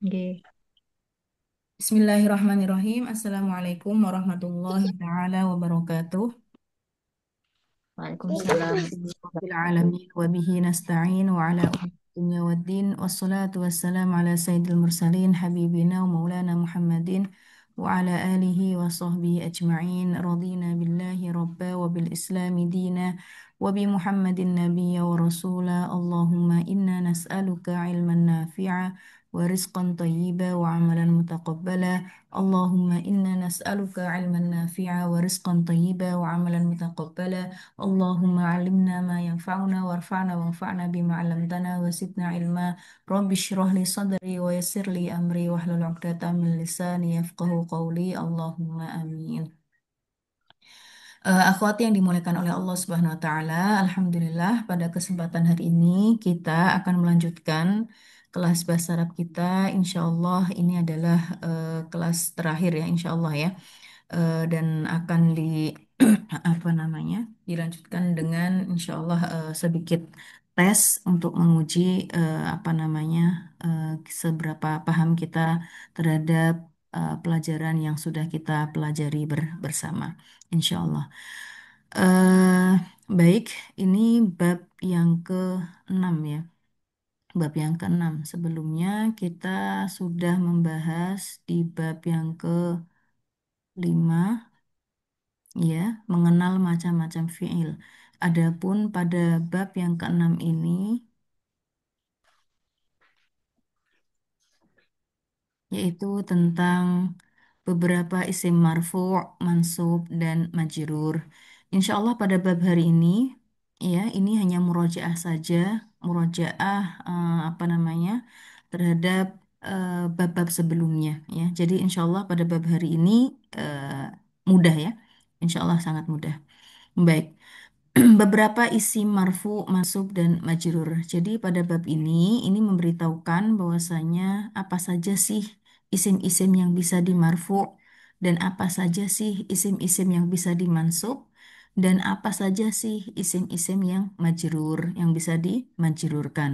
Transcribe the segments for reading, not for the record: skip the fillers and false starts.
Oke. Bismillahirrahmanirrahim. Assalamualaikum warahmatullahi taala wabarakatuh. Waalaikumsalam. Rabbil alamin wa bihi nasta'in wa ala umuri dunya waddin wassalatu wassalamu ala sayyidil mursalin habibina wa maulana Muhammadin wa ala alihi wa sahbihi ajma'in radina billahi rabba wa bil islami dina wa bi Muhammadin nabiyya wa rasula Allahumma inna nas'aluka ilman nafi'a wa rizqan tayyiba wa amalan mutaqabbala Allahumma inna nas'aluka ilman nafi'a wa rizqan tayyiba wa amalan mutaqabbala اللهم علمنا ما ينفعنا وارفعنا وانفعنا بما علمتنا وزدنا علما رب اشرح لي صدري ويسر لي أمري واحلل عقدة من لساني يفقه قولي اللهم آمين. Akhwati yang dimuliakan oleh Allah Subhanahu wa taala, alhamdulillah pada kesempatan hari ini kita akan melanjutkan kelas bahasa Arab kita. Insya Allah ini adalah kelas terakhir ya, insya Allah ya. Dan akan apa namanya dilanjutkan dengan insya Allah sedikit tes untuk menguji apa namanya eh, seberapa paham kita terhadap pelajaran yang sudah kita pelajari bersama insya Allah. eh Baik, ini bab yang ke-6 ya. Bab yang ke-6. Sebelumnya kita sudah membahas di bab yang ke-5 ya, mengenal macam-macam fiil. Adapun pada bab yang ke-6 ini yaitu tentang beberapa isim marfu', mansub, dan majrur. Insya Allah pada bab hari ini ya, ini hanya murojaah saja, murojaah apa namanya terhadap bab-bab sebelumnya ya. Jadi insya Allah pada bab hari ini mudah ya. Insya Allah sangat mudah. Baik. Beberapa isi marfu, mansub, dan majrur. Jadi pada bab ini memberitahukan bahwasanya apa saja sih isim-isim yang bisa dimarfu dan apa saja sih isim-isim yang bisa dimansub dan apa saja sih isim-isim yang majrur yang bisa dimajrurkan.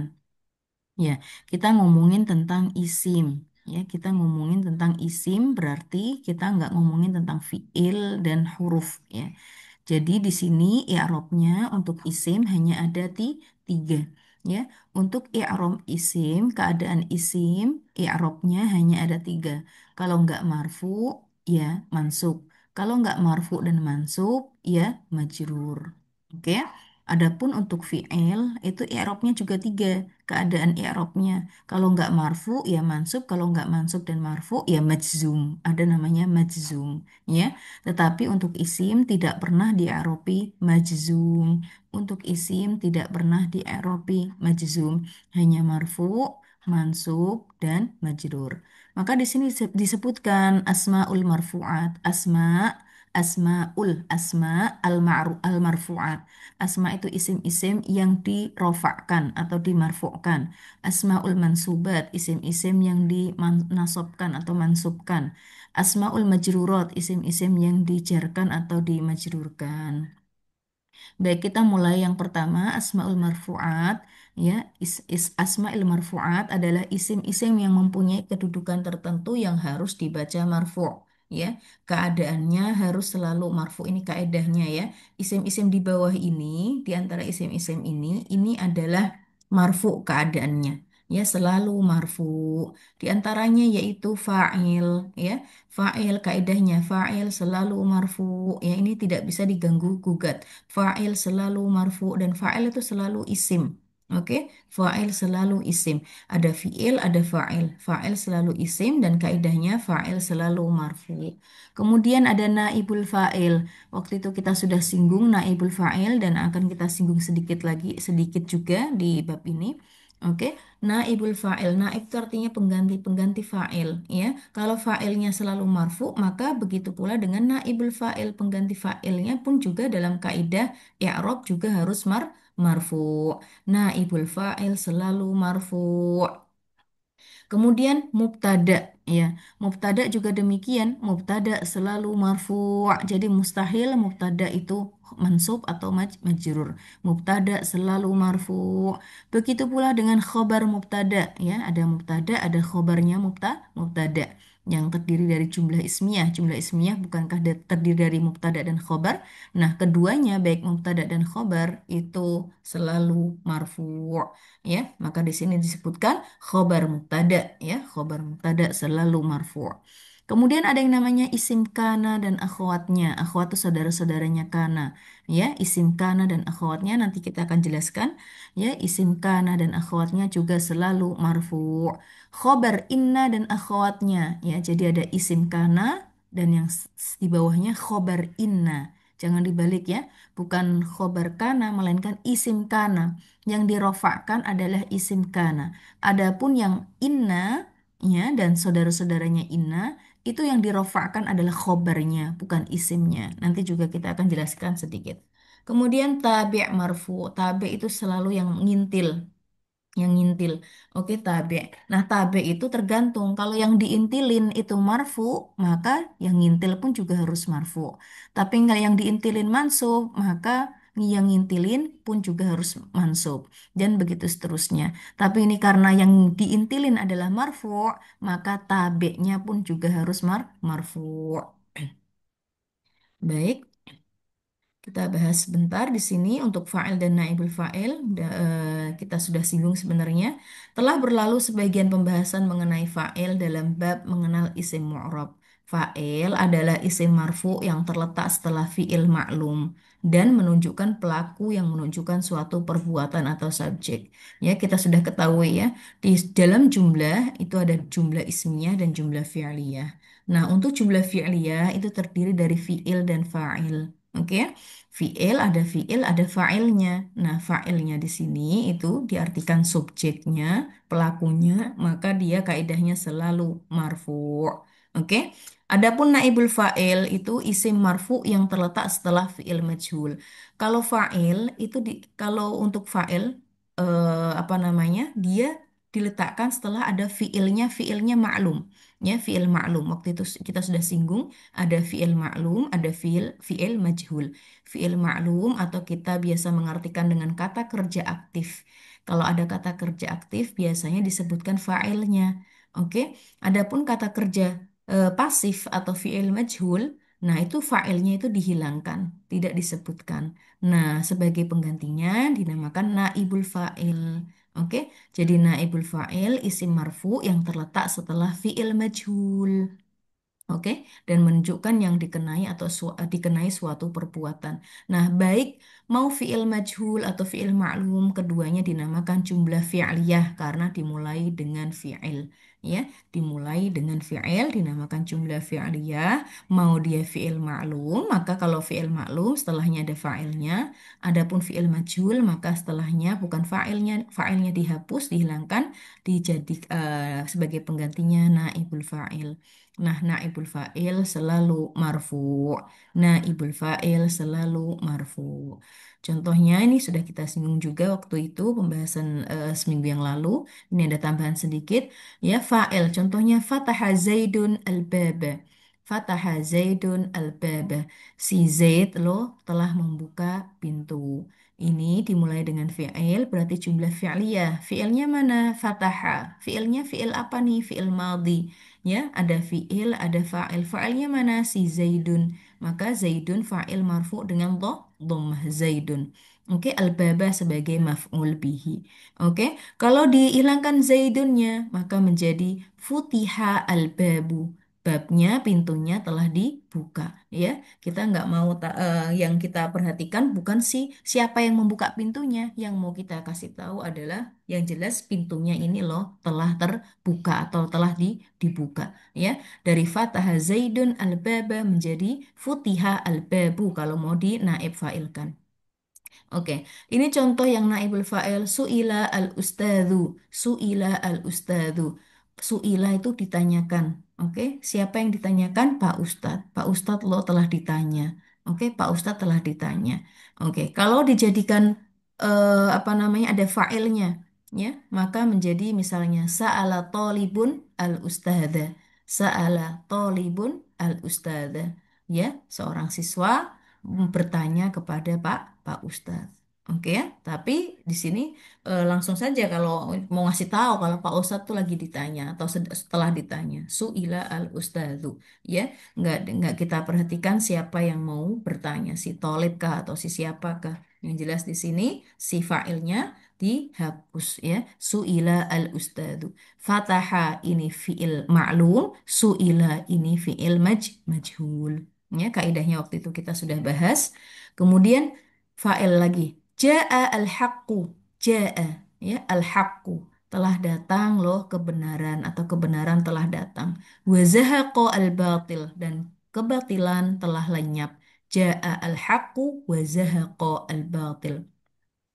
Ya, kita ngomongin tentang isim. Ya, kita ngomongin tentang isim berarti kita nggak ngomongin tentang fiil dan huruf. Ya, jadi di sini i'rabnya untuk isim hanya ada tiga. Ya, untuk i'rab isim, keadaan isim, i'rabnya hanya ada tiga. Kalau nggak marfu, ya mansub. Kalau nggak marfu dan mansub, ya majrur. Oke. Adapun untuk fi'il itu i'rabnya juga tiga keadaan i'rabnya. Kalau nggak marfu ya mansub, kalau nggak mansub dan marfu ya majzum. Ada namanya majzum, ya. Tetapi untuk isim tidak pernah di'aropi majzum. Untuk isim tidak pernah di'aropi majzum. Hanya marfu, mansub, dan majrur. Maka di sini disebutkan asmaul marfu'at. Asma al-marfu'at. Asma itu isim-isim yang dirofakkan atau dimarfu'kan. Asmaul mansubat, isim-isim yang dinasobkan atau mansubkan. Asmaul majrurat, isim-isim yang dijarkan atau dimajrurkan. Baik, kita mulai yang pertama, asmaul marfu'at. Ya, asmaul marfu'at adalah isim-isim yang mempunyai kedudukan tertentu yang harus dibaca marfu'. Ya, keadaannya harus selalu marfu. Ini kaedahnya ya. Isim-isim di bawah ini, di antara isim-isim ini adalah marfu keadaannya. Ya, selalu marfu. Di antaranya yaitu fa'il. Ya, fa'il kaedahnya fa'il selalu marfu. Ya, ini tidak bisa diganggu gugat. Fa'il selalu marfu dan fa'il itu selalu isim. Oke, fa'il selalu isim. Ada fi'il, ada fa'il. Fa'il selalu isim dan kaidahnya fa'il selalu marfu. Kemudian ada naibul fa'il. Waktu itu kita sudah singgung naibul fa'il dan akan kita singgung sedikit lagi, sedikit juga di bab ini. Oke, naibul fa'il. Naib itu artinya pengganti fa'il, ya. Kalau fa'ilnya selalu marfu, maka begitu pula dengan naibul fa'il, pengganti fa'ilnya pun juga dalam kaidah i'rab juga harus marfu. Naibul fa'il selalu marfu. Kemudian mubtada ya. Mubtada juga demikian, mubtada selalu marfu'. Jadi mustahil mubtada itu mansub atau majrur. Mubtada selalu marfu. Begitu pula dengan khobar mubtada ya, ada mubtada, ada khobarnya mubtada yang terdiri dari jumlah ismiyah. Jumlah ismiyah bukankah terdiri dari mubtada dan khobar? Nah, keduanya baik mubtada dan khobar itu selalu marfu ya. Maka di sini disebutkan khobar mubtada ya, khobar mubtada selalu marfu. Kemudian ada yang namanya isim kana dan akhwatnya. Akhwat itu saudara-saudaranya kana. Ya, isim kana dan akhwatnya nanti kita akan jelaskan. Ya, isim kana dan akhwatnya juga selalu marfu. Khobar inna dan akhwatnya. Ya, jadi ada isim kana dan yang di bawahnya khobar inna. Jangan dibalik ya. Bukan khobar kana, melainkan isim kana. Yang dirofakkan adalah isim kana. Adapun yang inna ya dan saudara-saudaranya inna itu yang dirofakkan adalah khobarnya, bukan isimnya. Nanti juga kita akan jelaskan sedikit. Kemudian tabi' marfu. Tabi' itu selalu yang ngintil, yang ngintil. Oke, tabi'. Nah, tabi' itu tergantung. Kalau yang diintilin itu marfu, maka yang ngintil pun juga harus marfu. Tapi nggak yang diintilin mansub, maka yang ngintilin pun juga harus mansub. Dan begitu seterusnya. Tapi ini karena yang diintilin adalah marfu, maka tabi'nya pun juga harus marfu. Baik. Kita bahas sebentar di sini untuk fa'il dan naibul fa'il. Kita sudah singgung sebenarnya. Telah berlalu sebagian pembahasan mengenai fa'il dalam bab mengenal isim mu'rab. Fa'il adalah isim marfu yang terletak setelah fi'il ma'lum dan menunjukkan pelaku yang menunjukkan suatu perbuatan atau subjek. Ya, kita sudah ketahui ya. Di dalam jumlah itu ada jumlah ismiyah dan jumlah fi'liyah. Nah, untuk jumlah fi'liyah itu terdiri dari fi'il dan fa'il. Oke, fi'il, ada fa'ilnya. Nah, fa'ilnya di sini itu diartikan subjeknya, pelakunya, maka dia kaidahnya selalu marfu. Oke. Adapun naibul fa'il itu isim marfu yang terletak setelah fi'il majhul. Kalau fa'il itu kalau untuk fa'il apa namanya? Dia diletakkan setelah ada fi'ilnya ma'lum. Ya, fi'il ma'lum. Waktu itu kita sudah singgung ada fi'il ma'lum, ada fi'il majhul. Fi'il ma'lum atau kita biasa mengartikan dengan kata kerja aktif. Kalau ada kata kerja aktif biasanya disebutkan fa'ilnya. Oke. Adapun kata kerja pasif atau fi'il majhul, nah itu fa'ilnya itu dihilangkan, tidak disebutkan. Nah, sebagai penggantinya dinamakan naibul fa'il. Oke. Jadi naibul fa'il isim marfu yang terletak setelah fi'il majhul. Oke, dan menunjukkan yang dikenai atau dikenai suatu perbuatan. Nah, baik mau fiil majhul atau fiil ma'lum, keduanya dinamakan jumlah fi'liyah karena dimulai dengan fi'il. Ya, dimulai dengan fi'il dinamakan jumlah fi'liyah. Mau dia fi'il ma'lum, maka kalau fi'il ma'lum setelahnya ada fa'ilnya. Adapun fi'il majhul, maka setelahnya bukan fa'ilnya dihapus, dihilangkan, sebagai penggantinya naibul fa'il. Nah, naibul fa'il selalu marfu. Naibul fa'il selalu marfu. Contohnya ini sudah kita singgung juga waktu itu pembahasan seminggu yang lalu. Ini ada tambahan sedikit. Ya, fa'il. Contohnya fataha Zaidun al-baba. Fataha Zaidun al-baba. Si Zaid loh telah membuka pintu. Ini dimulai dengan fi'il berarti jumlah fi'liyah. Fi'ilnya mana? Fataha. Fi'ilnya fi'il apa nih? Fi'il madhi. Ya, ada fiil, ada fa'il. Fa'ilnya mana? Si Zaidun. Maka Zaidun fa'il marfu dengan dhammah Zaidun. Oke, al-baba sebagai maf'ul bihi. Oke, kalau dihilangkan Zaidunnya, maka menjadi futiha al-babu. Babnya, pintunya telah dibuka. Ya, kita nggak mau yang kita perhatikan bukan siapa yang membuka pintunya. Yang mau kita kasih tahu adalah yang jelas pintunya ini loh telah terbuka atau telah dibuka ya dari fataha Zaidun al-baba menjadi futiha al-babu kalau mau dinaib fa'ilkan. Oke, ini contoh yang naibul fa'il su'ila al-ustadzu. Su'ila al-ustadzu. Su'ila itu ditanyakan. Oke, siapa yang ditanyakan? Pak Ustadz. Pak Ustadz lo telah ditanya. Oke, Pak Ustadz telah ditanya. Oke, kalau dijadikan apa namanya ada fa'ilnya ya, maka menjadi misalnya sa'ala tolibun al-ustadza. Sa'ala tolibun al-ustadza. Ya, seorang siswa bertanya kepada Pak Ustadz. Oke ya, tapi di sini langsung saja kalau mau ngasih tahu kalau Pak Ustadz tuh lagi ditanya atau setelah ditanya, su'ila al ustadzu, ya, nggak kita perhatikan siapa yang mau bertanya, si tolib kah atau si siapakah. Yang jelas di sini si fa'ilnya dihapus ya, su'ila al ustadzu. Fataha ini fi'il ma'lum, su'ila ini fi'il majhul. Ya, kaidahnya waktu itu kita sudah bahas. Kemudian fa'il lagi. Ja'a al-haqqu. Ja'a. Ya, al-haqqu. Telah datang loh kebenaran atau kebenaran telah datang. Wa zahaqa al-batil. Dan kebatilan telah lenyap. Ja'a al-haqqu wa zahaqa al-batil.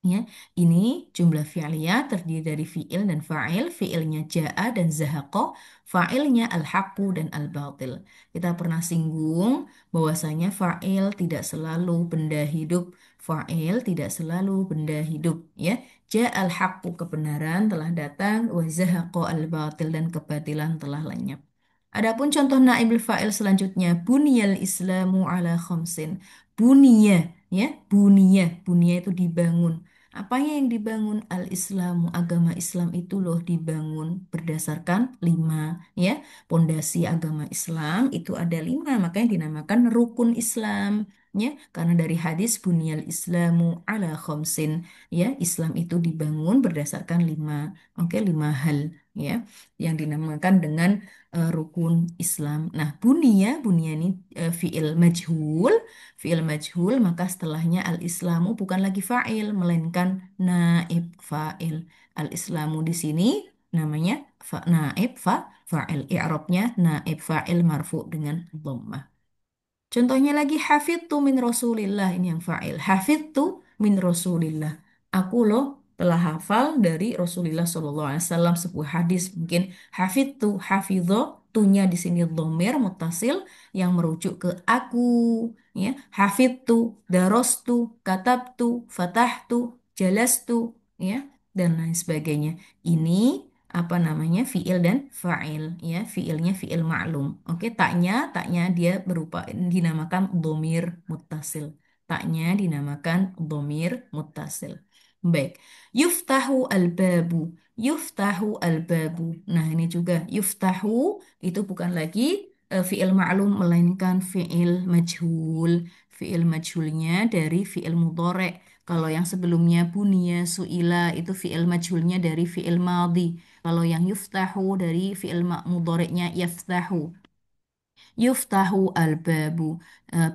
Ya, ini jumlah fi'liyah terdiri dari fi'il dan fa'il. Fi'ilnya ja'a dan zahaqa, fa'ilnya al-haqqu dan al-batil. Kita pernah singgung bahwasanya fa'il tidak selalu benda hidup. Fa'il tidak selalu benda hidup. Ya, ja'al haqqu kebenaran telah datang, wa zahaqa al-batil dan kebatilan telah lenyap. Adapun contoh naibul fa'il selanjutnya, buniyal islamu ala khamsin. Buniyah, ya, buniyah itu dibangun. Apanya yang dibangun? Al-Islamu, agama Islam itu loh dibangun berdasarkan lima, ya. Pondasi agama Islam itu ada lima, makanya dinamakan rukun Islam, ya. Karena dari hadis bunyal Islamu ala khamsin, ya. Islam itu dibangun berdasarkan lima, oke, lima hal, ya, yang dinamakan dengan rukun Islam. Nah, bunia ini fiil majhul. Fi'il majhul, maka setelahnya al-islamu bukan lagi fa'il, melainkan naib fa'il. Al-islamu di sini namanya naib fa'il. I'rabnya naib fa'il marfu dengan dhammah. Contohnya lagi hafidtu min Rasulillah, ini yang fa'il. Hafidtu min Rasulillah. Aku loh telah hafal dari Rasulullah Shallallahu Alaihi Wasallam sebuah hadis. Mungkin hafidtu, hafidho, tunya di sini dhamir mutasil yang merujuk ke aku. Ya, hafidtu, darostu, katabtu, fatahtu, jalastu, ya, dan lain sebagainya. Ini apa namanya fiil dan fa'il, ya, fiilnya fiil ma'lum. Oke, taknya dia berupa dinamakan domir muttasil. Taknya dinamakan domir muttasil. Baik, yuftahu al-babu. Yuftahu al-babu. Nah, ini juga yuftahu itu bukan lagi fiil ma'lum melainkan fiil majhul. Fiil majhulnya dari fiil mudhari'. Kalau yang sebelumnya bunia, su'ila itu fiil majhulnya dari fiil madhi. Kalau yang yuftahu dari fi'il mudhari'nya yaftahu. Yuftahu al-babu.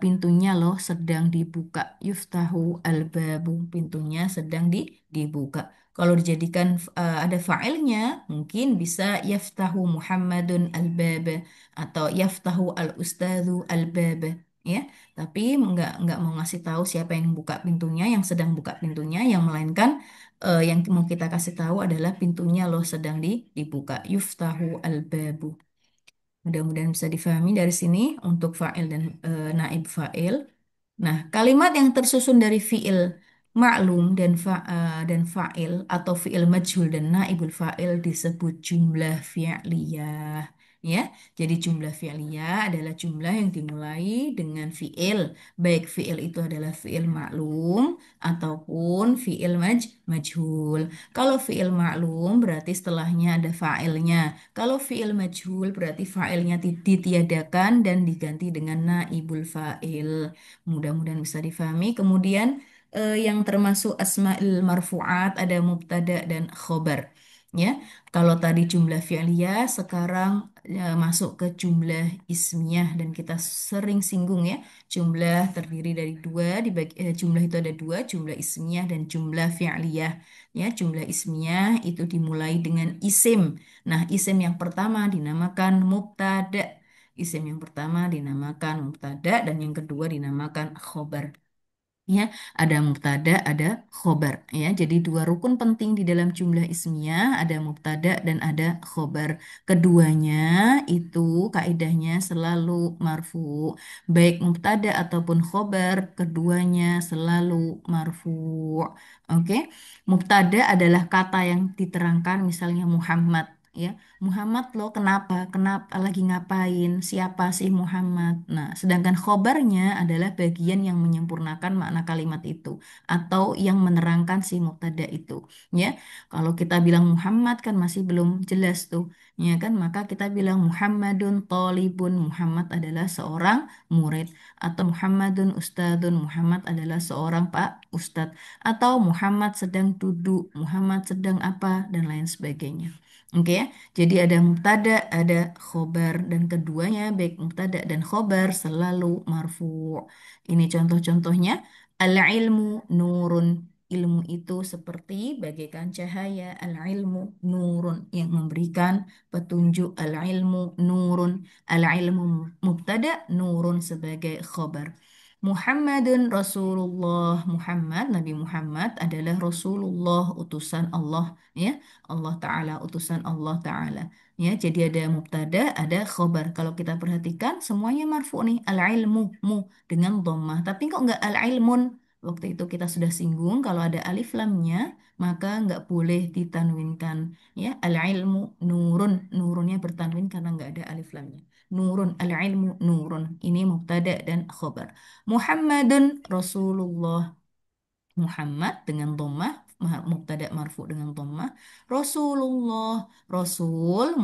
Pintunya loh sedang dibuka. Yuftahu al-babu. Pintunya sedang dibuka. Kalau dijadikan ada fa'ilnya, mungkin bisa yaftahu Muhammadun al-baba atau yaftahu al-ustadzu al-baba. Ya, tapi nggak mau ngasih tahu siapa yang buka pintunya, yang sedang buka pintunya, yang melainkan yang mau kita kasih tahu adalah pintunya loh sedang dibuka. Yuftahu al-babu. Mudah-mudahan bisa difahami dari sini untuk fa'il dan naib fa'il. Nah, kalimat yang tersusun dari fi'il maklum dan fa'il atau fi'il majhul dan naibul fa'il disebut jumlah fi'liyah. Ya, jadi jumlah fi'liyah adalah jumlah yang dimulai dengan fi'il. Baik fi'il itu adalah fi'il maklum ataupun fi'il majhul. Kalau fi'il maklum berarti setelahnya ada fa'ilnya. Kalau fi'il majhul berarti fa'ilnya ditiadakan dan diganti dengan naibul fa'il. Mudah-mudahan bisa difahami. Kemudian yang termasuk asma'il marfu'at ada mubtada dan khobar. Ya, kalau tadi jumlah fi'liyah, sekarang masuk ke jumlah ismiyah dan kita sering singgung ya. Jumlah terdiri dari dua, jumlah itu ada dua, jumlah ismiyah dan jumlah fi'liyah. Ya, jumlah ismiyah itu dimulai dengan isim. Nah, isim yang pertama dinamakan mubtada. Isim yang pertama dinamakan mubtada dan yang kedua dinamakan khobar. Ya, ada mubtada, ada khobar. Ya, jadi dua rukun penting di dalam jumlah ismiyah, ada mubtada dan ada khobar. Keduanya itu kaidahnya selalu marfu. Baik mubtada ataupun khobar, keduanya selalu marfu. Oke, mubtada adalah kata yang diterangkan, misalnya Muhammad. ya. Muhammad lo kenapa? Kenapa lagi ngapain? Siapa sih Muhammad? Nah, sedangkan khobarnya adalah bagian yang menyempurnakan makna kalimat itu atau yang menerangkan si mubtada itu, ya. Kalau kita bilang Muhammad kan masih belum jelas tuh, ya kan? Maka kita bilang Muhammadun Tolibun, Muhammad adalah seorang murid, atau Muhammadun Ustadun, Muhammad adalah seorang Pak Ustadz, atau Muhammad sedang duduk, Muhammad sedang apa, dan lain sebagainya. Oke ya, jadi ada mubtada, ada khobar, dan keduanya baik mubtada dan khobar selalu marfu. Ini contoh-contohnya, al-ilmu nurun. Ilmu itu seperti bagaikan cahaya, al-ilmu nurun yang memberikan petunjuk, al-ilmu nurun, al-ilmu mubtada, nurun sebagai khobar. Muhammadun Rasulullah, Muhammad, Nabi Muhammad adalah Rasulullah, utusan Allah, ya. Allah Ta'ala, utusan Allah Ta'ala. Ya, jadi ada mubtada, ada khobar. Kalau kita perhatikan, semuanya marfu nih. Al-ilmu, mu, dengan dhammah. Tapi kok nggak al-ilmun? Waktu itu kita sudah singgung, kalau ada alif lamnya, maka nggak boleh ditanwinkan. Ya, al-ilmu, nurun. Nurunnya bertanwin karena nggak ada alif lamnya. Nurun, al-ilmu, nurun. Ini mubtada dan khobar. Muhammadun Rasulullah. Muhammad dengan dhammah, mubtada marfu dengan dhammah, Rasulullah, Rasul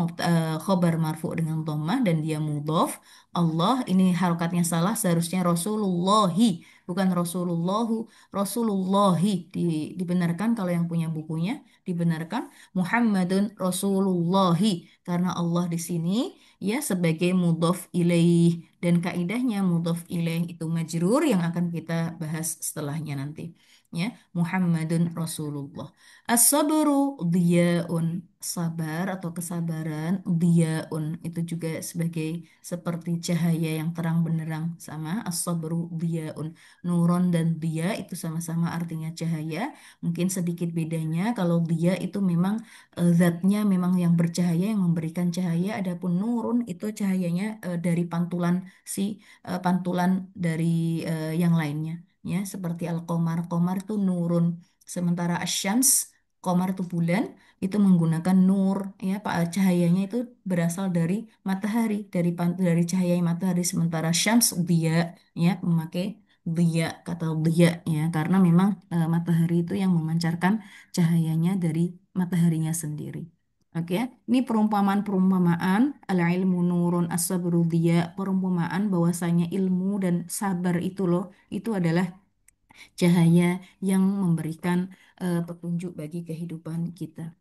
khobar marfu dengan dhammah dan dia mudhaf. Allah ini harokatnya salah, seharusnya Rasulullahi, bukan Rasulullahu, Rasulullahi. Dibenarkan kalau yang punya bukunya, dibenarkan Muhammadun Rasulullahi, karena Allah di sini ya sebagai mudhaf ilaih, dan kaidahnya mudhaf ilaih itu majrur yang akan kita bahas setelahnya nanti, ya. Muhammadun Rasulullah. As-sabru diyaun, sabar atau kesabaran, diyaun itu juga sebagai seperti cahaya yang terang benderang, sama as-sabru diyaun. Nuron dan diya itu sama-sama artinya cahaya, mungkin sedikit bedanya kalau diya itu memang zatnya memang yang bercahaya, yang memberikan cahaya, adapun nurun itu cahayanya dari pantulan si pantulan dari yang lainnya, ya, seperti al-qamar. Qamar itu nurun, sementara asyams, qamar itu bulan, itu menggunakan nur, ya pak, cahayanya itu berasal dari matahari, dari cahaya matahari, sementara syams dia, ya, memakai dia, kata dia, ya, karena memang matahari itu yang memancarkan cahayanya dari mataharinya sendiri. Oke, ya. Ini perumpamaan-perumpamaan al-ilmu nurun as-sabru diya, perumpamaan bahwasanya ilmu dan sabar itu loh, itu adalah cahaya yang memberikan petunjuk bagi kehidupan kita.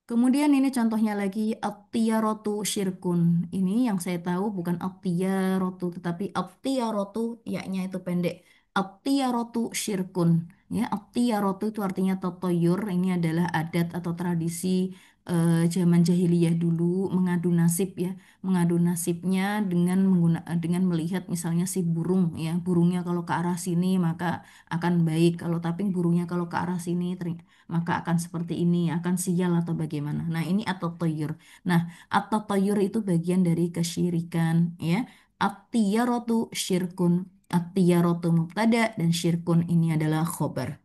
Kemudian ini contohnya lagi, at-tiyarotu syirkun. Ini yang saya tahu bukan at-tiyarotu tetapi at-tiyarotu, yaknya itu pendek. At-tiyarotu syirkun. Ya, at-tiyarotu itu artinya totoyur. Ini adalah adat atau tradisi zaman jahiliyah dulu, mengadu nasib, ya. Mengadu nasibnya dengan melihat misalnya si burung, ya. Burungnya kalau ke arah sini maka akan baik. Kalau tapi burungnya kalau ke arah sini maka akan seperti ini, akan sial atau bagaimana. Nah, ini atau toyur. Nah, atau toyur itu bagian dari kesyirikan, ya. At-tiyaratu syirkun. At-tiyaratu mubtada dan syirkun ini adalah khobar.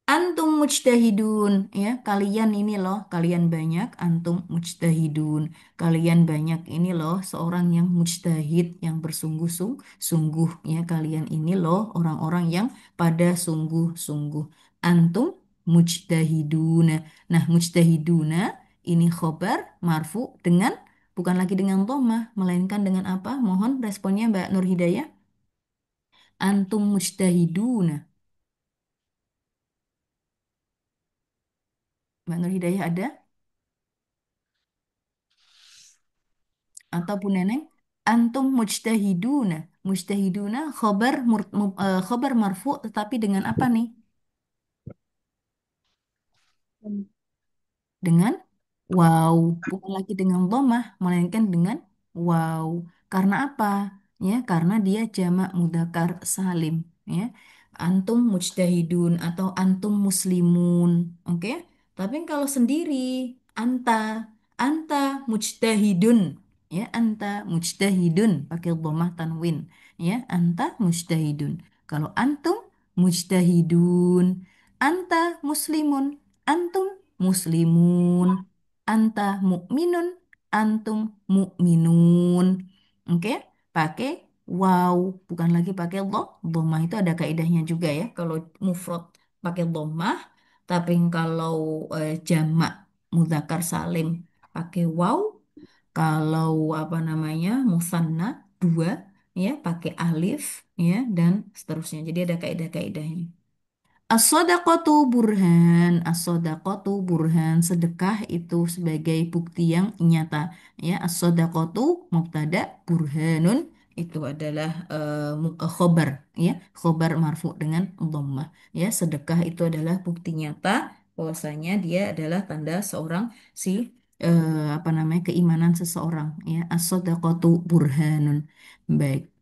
Antum mujtahidun, ya, kalian ini loh, kalian banyak, antum mujtahidun, kalian banyak ini loh, seorang yang mujtahid, yang bersungguh-sungguh, ya, kalian ini loh orang-orang yang pada sungguh-sungguh. Antum mujtahiduna. Nah, mujtahiduna ini khobar marfu dengan, bukan lagi dengan dhamma, melainkan dengan apa? Mohon responnya Mbak Nur Hidayah. Antum mujtahiduna. Mbak Nur Hidayah ada? Atau Bu Neneng, antum mujtahiduna. Mujtahiduna khobar marfu tetapi dengan apa nih? Dengan wow, bukan lagi dengan dhammah, melainkan dengan wow. Karena apa? Ya, karena dia jamak mudzakkar salim, ya. Antum mujtahidun atau antum muslimun, oke? Tapi kalau sendiri, anta, anta mujtahidun, ya, anta mujtahidun pakai dhammah tanwin, ya, anta mujtahidun. Kalau antum mujtahidun, anta muslimun, antum muslimun, anta mukminun, antum mu'minun. Oke, pakai wow, bukan lagi pakai lo. Dhammah itu ada kaidahnya juga ya. Kalau mufrad pakai dhammah, tapi kalau jamak mudzakkar salim pakai wow. Kalau apa namanya musanna dua ya pakai alif ya dan seterusnya. Jadi ada kaidah-kaidahnya. As-shadaqatu burhan, as-shadaqatu burhan, sedekah itu sebagai bukti yang nyata. Ya, as-shadaqatu mubtada, burhanun itu adalah khobar, ya, khobar marfu dengan dhammah. Ya, sedekah itu adalah bukti nyata bahwasanya dia adalah tanda seorang si apa namanya keimanan seseorang. Ya, as-shadaqatu burhanun. Baik,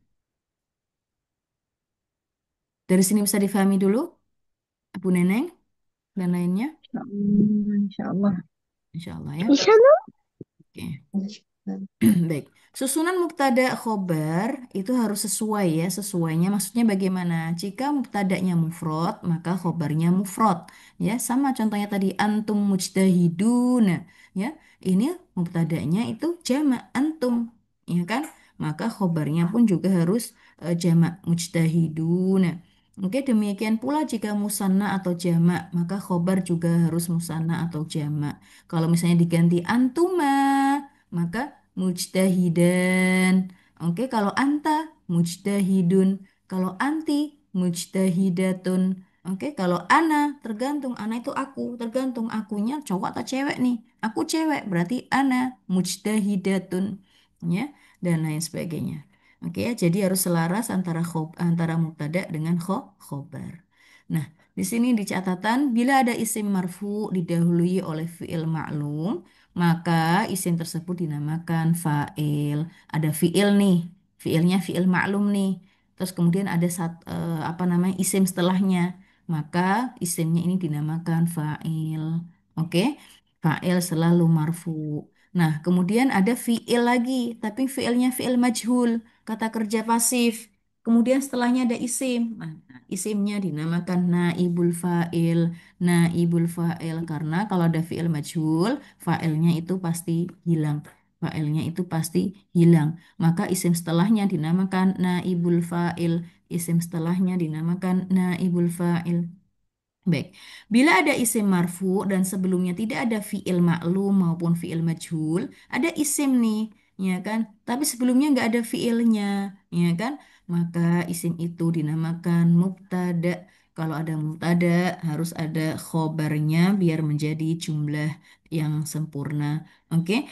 dari sini bisa difahami dulu, Bu Neneng dan lainnya. Insya Allah. Insya Allah ya. Insya Allah. Oke. Baik, susunan mubtada khobar itu harus sesuai ya, sesuainya maksudnya bagaimana? Jika mubtadanya mufrad, maka khobarnya mufrad. Ya, sama contohnya tadi antum mujtahidun. Ya, ini mubtadanya itu jamak antum, ya kan? Maka khobarnya pun juga harus jamak mujtahidun. Oke, demikian pula jika musanna atau jamak, maka khobar juga harus musanna atau jamak. Kalau misalnya diganti antuma, maka mujtahidan. Oke, kalau anta mujtahidun, kalau anti mujtahidatun. Oke, kalau ana tergantung ana itu aku, tergantung akunya cowok atau cewek nih. Aku cewek berarti ana mujtahidatun ya dan lain sebagainya. Oke ya, jadi harus selaras antara antara mubtada dengan khobar. Nah, di sini di catatan bila ada isim marfu didahului oleh fiil ma'lum maka isim tersebut dinamakan fa'il. Ada fiil nih, fiilnya fiil maklum nih. Terus kemudian ada apa namanya isim setelahnya, maka isimnya ini dinamakan fa'il. Oke, fa'il selalu marfu. Nah, kemudian ada fiil lagi, tapi fiilnya fiil majhul, kata kerja pasif. Kemudian setelahnya ada isim. Nah, isimnya dinamakan naibul fa'il. Naibul fa'il karena kalau ada fiil majhul fa'ilnya itu pasti hilang. Fa'ilnya itu pasti hilang. Maka isim setelahnya dinamakan naibul fa'il. Isim setelahnya dinamakan naibul fa'il. Baik, bila ada isim marfu dan sebelumnya tidak ada fiil maklum maupun fiil majhul, ada isim nih, ya kan? Tapi sebelumnya nggak ada fiilnya, ya kan? Maka isim itu dinamakan mubtada. Kalau ada mubtada harus ada khobarnya biar menjadi jumlah yang sempurna. Oke,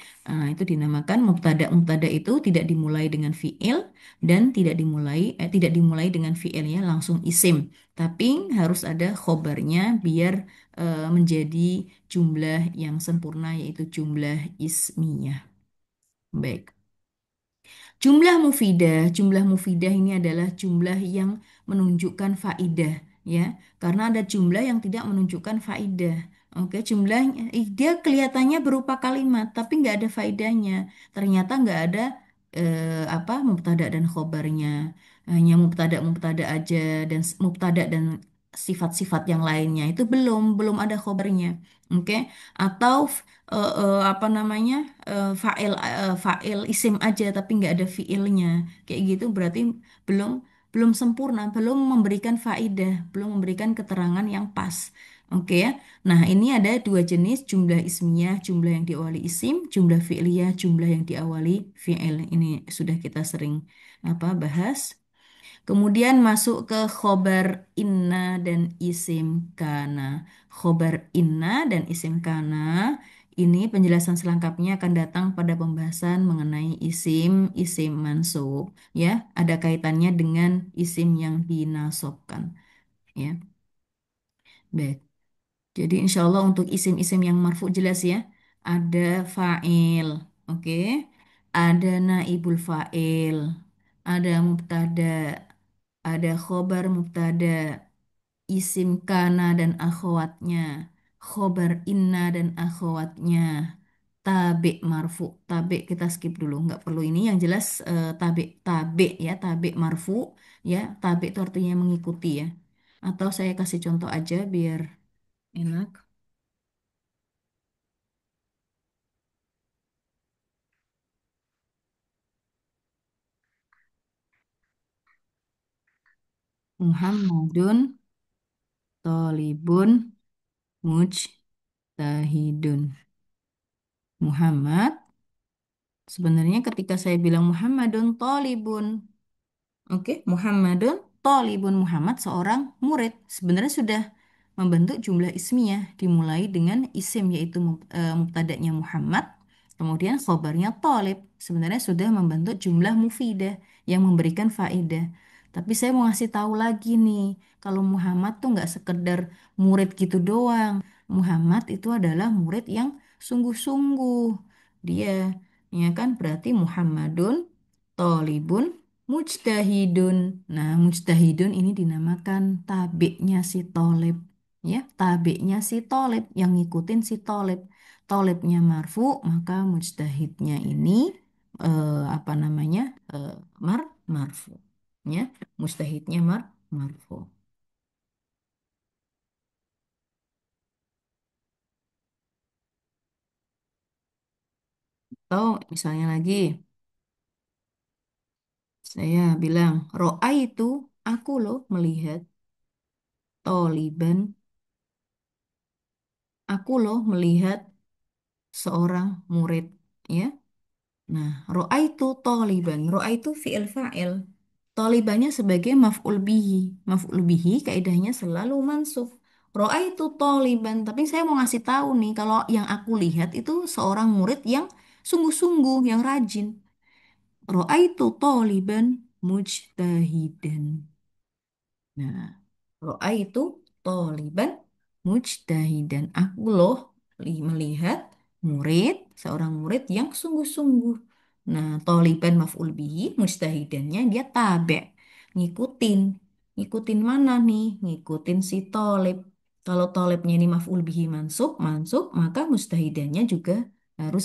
itu dinamakan mubtada. Mubtada itu tidak dimulai dengan fiil dan tidak dimulai dengan fiilnya langsung isim. Tapi harus ada khobarnya biar menjadi jumlah yang sempurna yaitu jumlah ismiyah. Baik. Jumlah mufidah ini adalah jumlah yang menunjukkan faidah, ya. Karena ada jumlah yang tidak menunjukkan faidah. Oke, jumlahnya dia kelihatannya berupa kalimat, tapi nggak ada faidahnya. Ternyata nggak ada apa mubtada dan khobarnya, hanya mubtada aja dan mubtada dan sifat-sifat yang lainnya itu belum ada khobarnya. Oke, atau apa namanya? Fa'il isim aja tapi nggak ada fiilnya kayak gitu berarti belum belum sempurna belum memberikan faidah belum memberikan keterangan yang pas oke ya nah ini ada dua jenis jumlah ismiyah jumlah yang diawali isim jumlah fi'liyah jumlah yang diawali fi'il ini sudah kita sering apa bahas. Kemudian masuk ke khobar inna dan isim kana. Khobar inna dan isim kana. Ini penjelasan selengkapnya akan datang pada pembahasan mengenai isim mansub. Ya, ada kaitannya dengan isim yang dinasobkan. Ya, baik. Jadi insya Allah untuk isim-isim yang marfu jelas ya. Ada fa'il, oke. Ada naibul fa'il, ada mubtada, ada khobar mubtada, isim kana dan akhwatnya, khobar inna dan akhwatnya, tabe marfu, tabe kita skip dulu, nggak perlu ini. Yang jelas tabe, tabe ya, tabe marfu ya, tabe itu artinya mengikuti ya. Atau saya kasih contoh aja biar enak. Muhammadun tolibun mujtahidun. Muhammad, sebenarnya ketika saya bilang Muhammadun tolibun, oke, Muhammadun tolibun, Muhammad seorang murid. Sebenarnya sudah membentuk jumlah ismiyah dimulai dengan isim yaitu mubtada'nya Muhammad, kemudian khobarnya tolib. Sebenarnya sudah membentuk jumlah mufidah yang memberikan faedah. Tapi saya mau ngasih tahu lagi nih, kalau Muhammad tuh nggak sekedar murid gitu doang. Muhammad itu adalah murid yang sungguh-sungguh. Dia, ya kan, berarti Muhammadun tolibun mujtahidun. Nah, mujtahidun ini dinamakan tabiknya si tolib. Ya, tabiknya si tolib yang ngikutin si tolib. Tolibnya marfu, maka mujtahidnya ini apa namanya? eh, marfu. Ya, mujtahidnya marfu. Atau misalnya lagi, saya bilang, ro'a itu aku loh melihat toliban, aku loh melihat seorang murid. Ya. Nah, ro'a itu toliban. Ro'a itu fi'il fa'il. Tolibannya sebagai maf'ul bihi. Maf'ul bihi kaidahnya selalu mansuf. Ro'a itu toliban. Tapi saya mau ngasih tahu nih, kalau yang aku lihat itu seorang murid yang sungguh-sungguh, yang rajin. Ro'a itu toliban mujtahidan. Nah, ro'a itu toliban mujtahidan. Aku loh melihat murid, seorang murid yang sungguh-sungguh. Nah, toliban maf'ul bihi, mujtahidannya dia tabe, ngikutin. Ngikutin mana nih? Ngikutin si tolib. Kalau tolibnya ini maf'ul bihi mansub, maka mustahidannya juga harus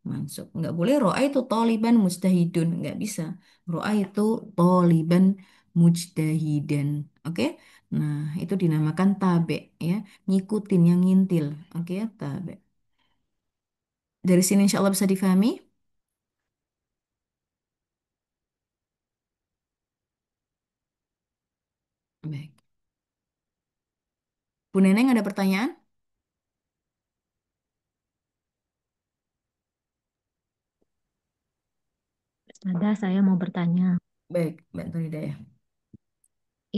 mansub. Nggak boleh ro'a itu toliban mujtahidun, nggak bisa. Ro'a itu toliban mujtahidan. Oke? Nah, itu dinamakan tabe ya, ngikutin yang ngintil. Oke ya, tabe. Dari sini insya Allah bisa difahami. Baik. Bu Neneng ada pertanyaan? Ada, saya mau bertanya. Baik, Mbak Hidayah.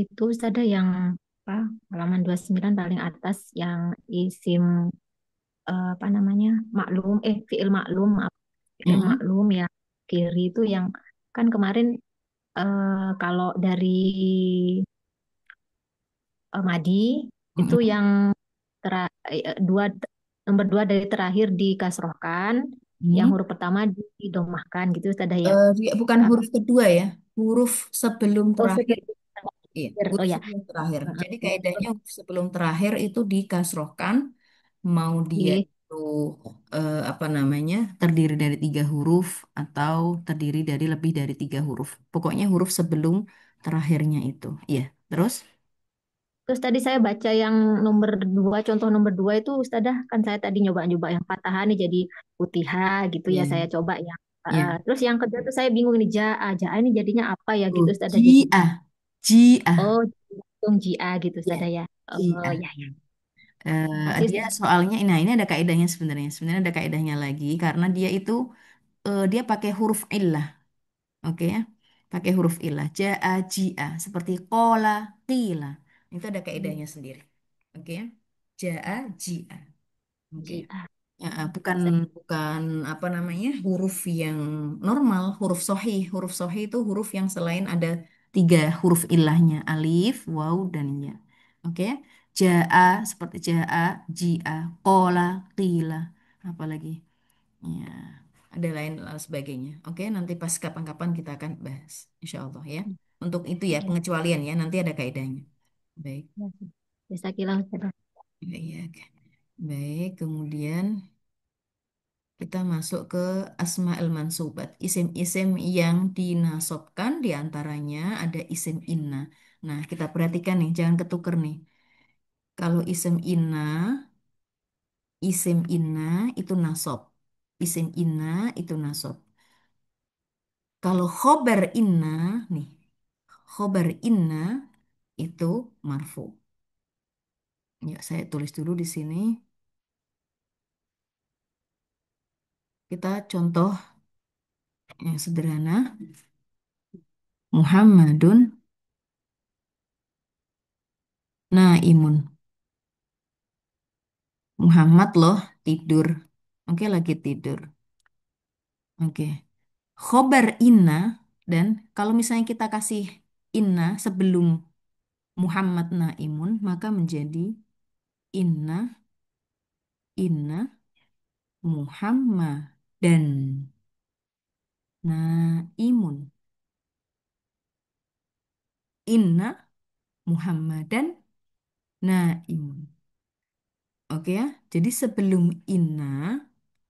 Itu ada yang apa? Halaman 29 paling atas yang isim apa namanya? Maklum, fiil maklum, maaf. Fiil Mm-mm. maklum ya kiri itu yang kan kemarin kalau dari Madi itu Mm-mm. yang dua nomor dua dari terakhir dikasrohkan, yang Hmm. huruf pertama didomahkan gitu ada ya. Dia bukan huruf kedua ya, huruf sebelum Oh, terakhir. Iya, oh huruf ya. sebelum terakhir. Jadi Ya, kaidahnya huruf sebelum terakhir itu dikasrohkan, mau dia di itu apa namanya, terdiri dari tiga huruf atau terdiri dari lebih dari tiga huruf. Pokoknya huruf sebelum terakhirnya itu. Iya, terus? Terus tadi saya baca yang nomor dua, contoh nomor dua itu Ustazah, kan saya tadi nyoba-nyoba yang fatahan nih jadi putihah gitu ya, Iya, saya coba yang iya. terus yang kedua tuh saya bingung nih jaa ini jadinya apa ya gitu Oh, Ustazah, jadi Jia. Jia. oh langsung jia gitu Iya, Ustazah ya. Oh Jia. ya ya. Eh, Makasih dia Ustazah. soalnya, nah ini ada kaidahnya sebenarnya. Sebenarnya ada kaidahnya lagi karena dia itu dia pakai huruf illah, oke ya? Pakai huruf illah. Jaa, jia, seperti kola, qila. Itu ada kaidahnya sendiri, oke ya? Jaa, jia, oke. Jia. Ya, bukan bukan apa namanya, huruf yang normal, huruf sohih. Huruf sohih itu huruf yang selain ada tiga huruf ilahnya, alif, waw, dan ya. Oke, jaa seperti jaa, jia, kola, qila, apalagi. Ya, ada lain sebagainya. Oke, nanti pas kapan-kapan kita akan bahas, insya Allah ya. Untuk itu ya Ya, pengecualian ya, nanti ada kaidahnya. Baik, ya. Jazakallah Ustazah. ya, ya, oke. Baik, kemudian. Kita masuk ke asma'il mansubat. Isim-isim yang dinasobkan diantaranya ada isim inna. Nah, kita perhatikan nih, jangan ketuker nih. Kalau isim inna itu nasob. Isim inna itu nasob. Kalau khobar inna, nih, khobar inna itu marfu. Ya, saya tulis dulu di sini. Kita contoh yang sederhana. Muhammadun naimun. Muhammad loh tidur. Oke, lagi tidur. Oke. Khobar inna, dan kalau misalnya kita kasih inna sebelum Muhammad naimun, maka menjadi inna, inna Muhammadan naimun. Inna Muhammadan naimun. Oke ya. Jadi sebelum inna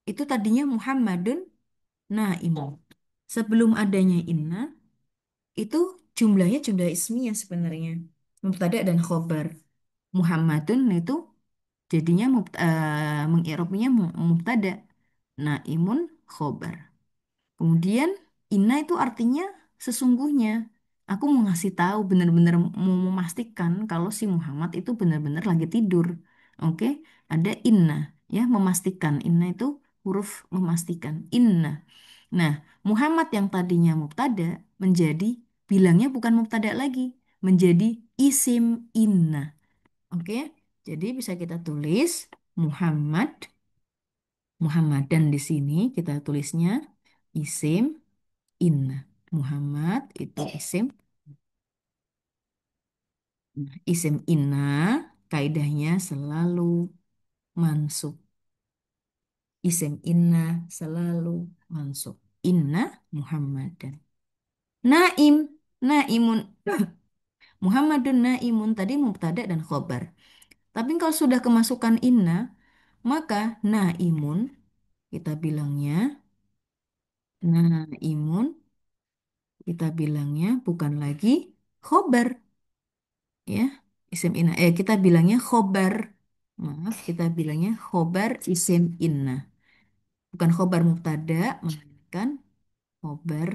itu tadinya Muhammadun naimun. Sebelum adanya inna itu jumlahnya jumlah ismiyah sebenarnya. Mubtada dan khobar. Muhammadun itu jadinya mengi'rabnya mubtada. Naimun khobar. Kemudian inna itu artinya sesungguhnya. Aku mau ngasih tahu benar-benar mau memastikan kalau si Muhammad itu benar-benar lagi tidur. Oke, ada inna ya memastikan. Inna itu huruf memastikan. Inna. Nah, Muhammad yang tadinya mubtada menjadi bilangnya bukan mubtada lagi, menjadi isim inna. Oke, jadi bisa kita tulis Muhammad, Muhammadan di sini kita tulisnya isim inna. Muhammad itu isim. Nah, isim inna kaidahnya selalu mansub. Isim inna selalu mansub. Inna Muhammadan. Naim, naimun. Muhammadun naimun tadi mubtada dan khobar. Tapi kalau sudah kemasukan inna, maka naimun kita bilangnya naimun kita bilangnya bukan lagi khobar ya. Isim inna. Kita bilangnya khobar. Maaf, kita bilangnya khobar isim inna. Bukan khobar mubtada, melainkan khobar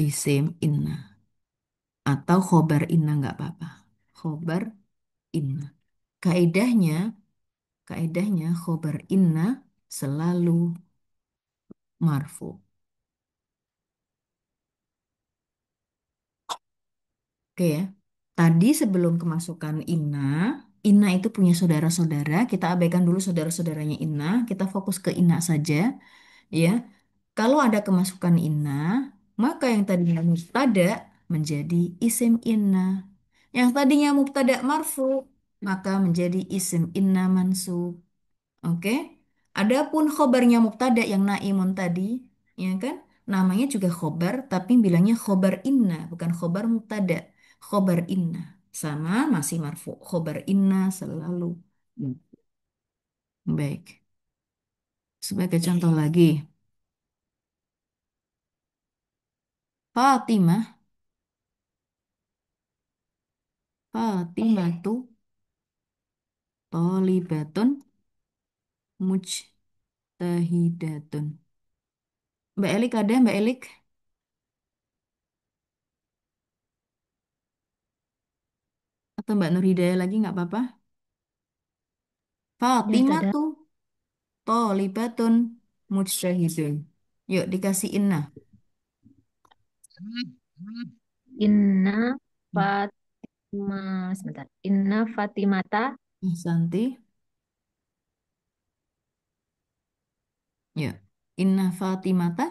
isim inna. Atau khobar inna nggak apa-apa. Khobar inna. Kaidahnya, kaidahnya khobar inna selalu marfu. Oke ya. Tadi sebelum kemasukan inna, inna itu punya saudara-saudara. Kita abaikan dulu saudara-saudaranya inna. Kita fokus ke inna saja. Ya, kalau ada kemasukan inna, maka yang tadinya mubtada menjadi isim inna. Yang tadinya mubtada marfu, maka menjadi isim inna mansub. Oke. Adapun khobarnya mubtada yang naimun tadi, ya kan? Namanya juga khobar, tapi bilangnya khobar inna, bukan khobar mubtada. Khobar inna. Sama masih marfu. Khobar inna selalu. Baik. Sebagai contoh lagi, Fatimah, Fatimah tuh tolibatun mujtahidatun. Mbak Elik ada, Mbak Elik? Atau Mbak Nur Hidayah lagi nggak apa-apa? Ya itu Fatimah ada tuh tolibatun mujtahidun. Yuk dikasih inna. Inna Fatima, sebentar. Inna Fatimata Santi. Yuk. Inna Fatimata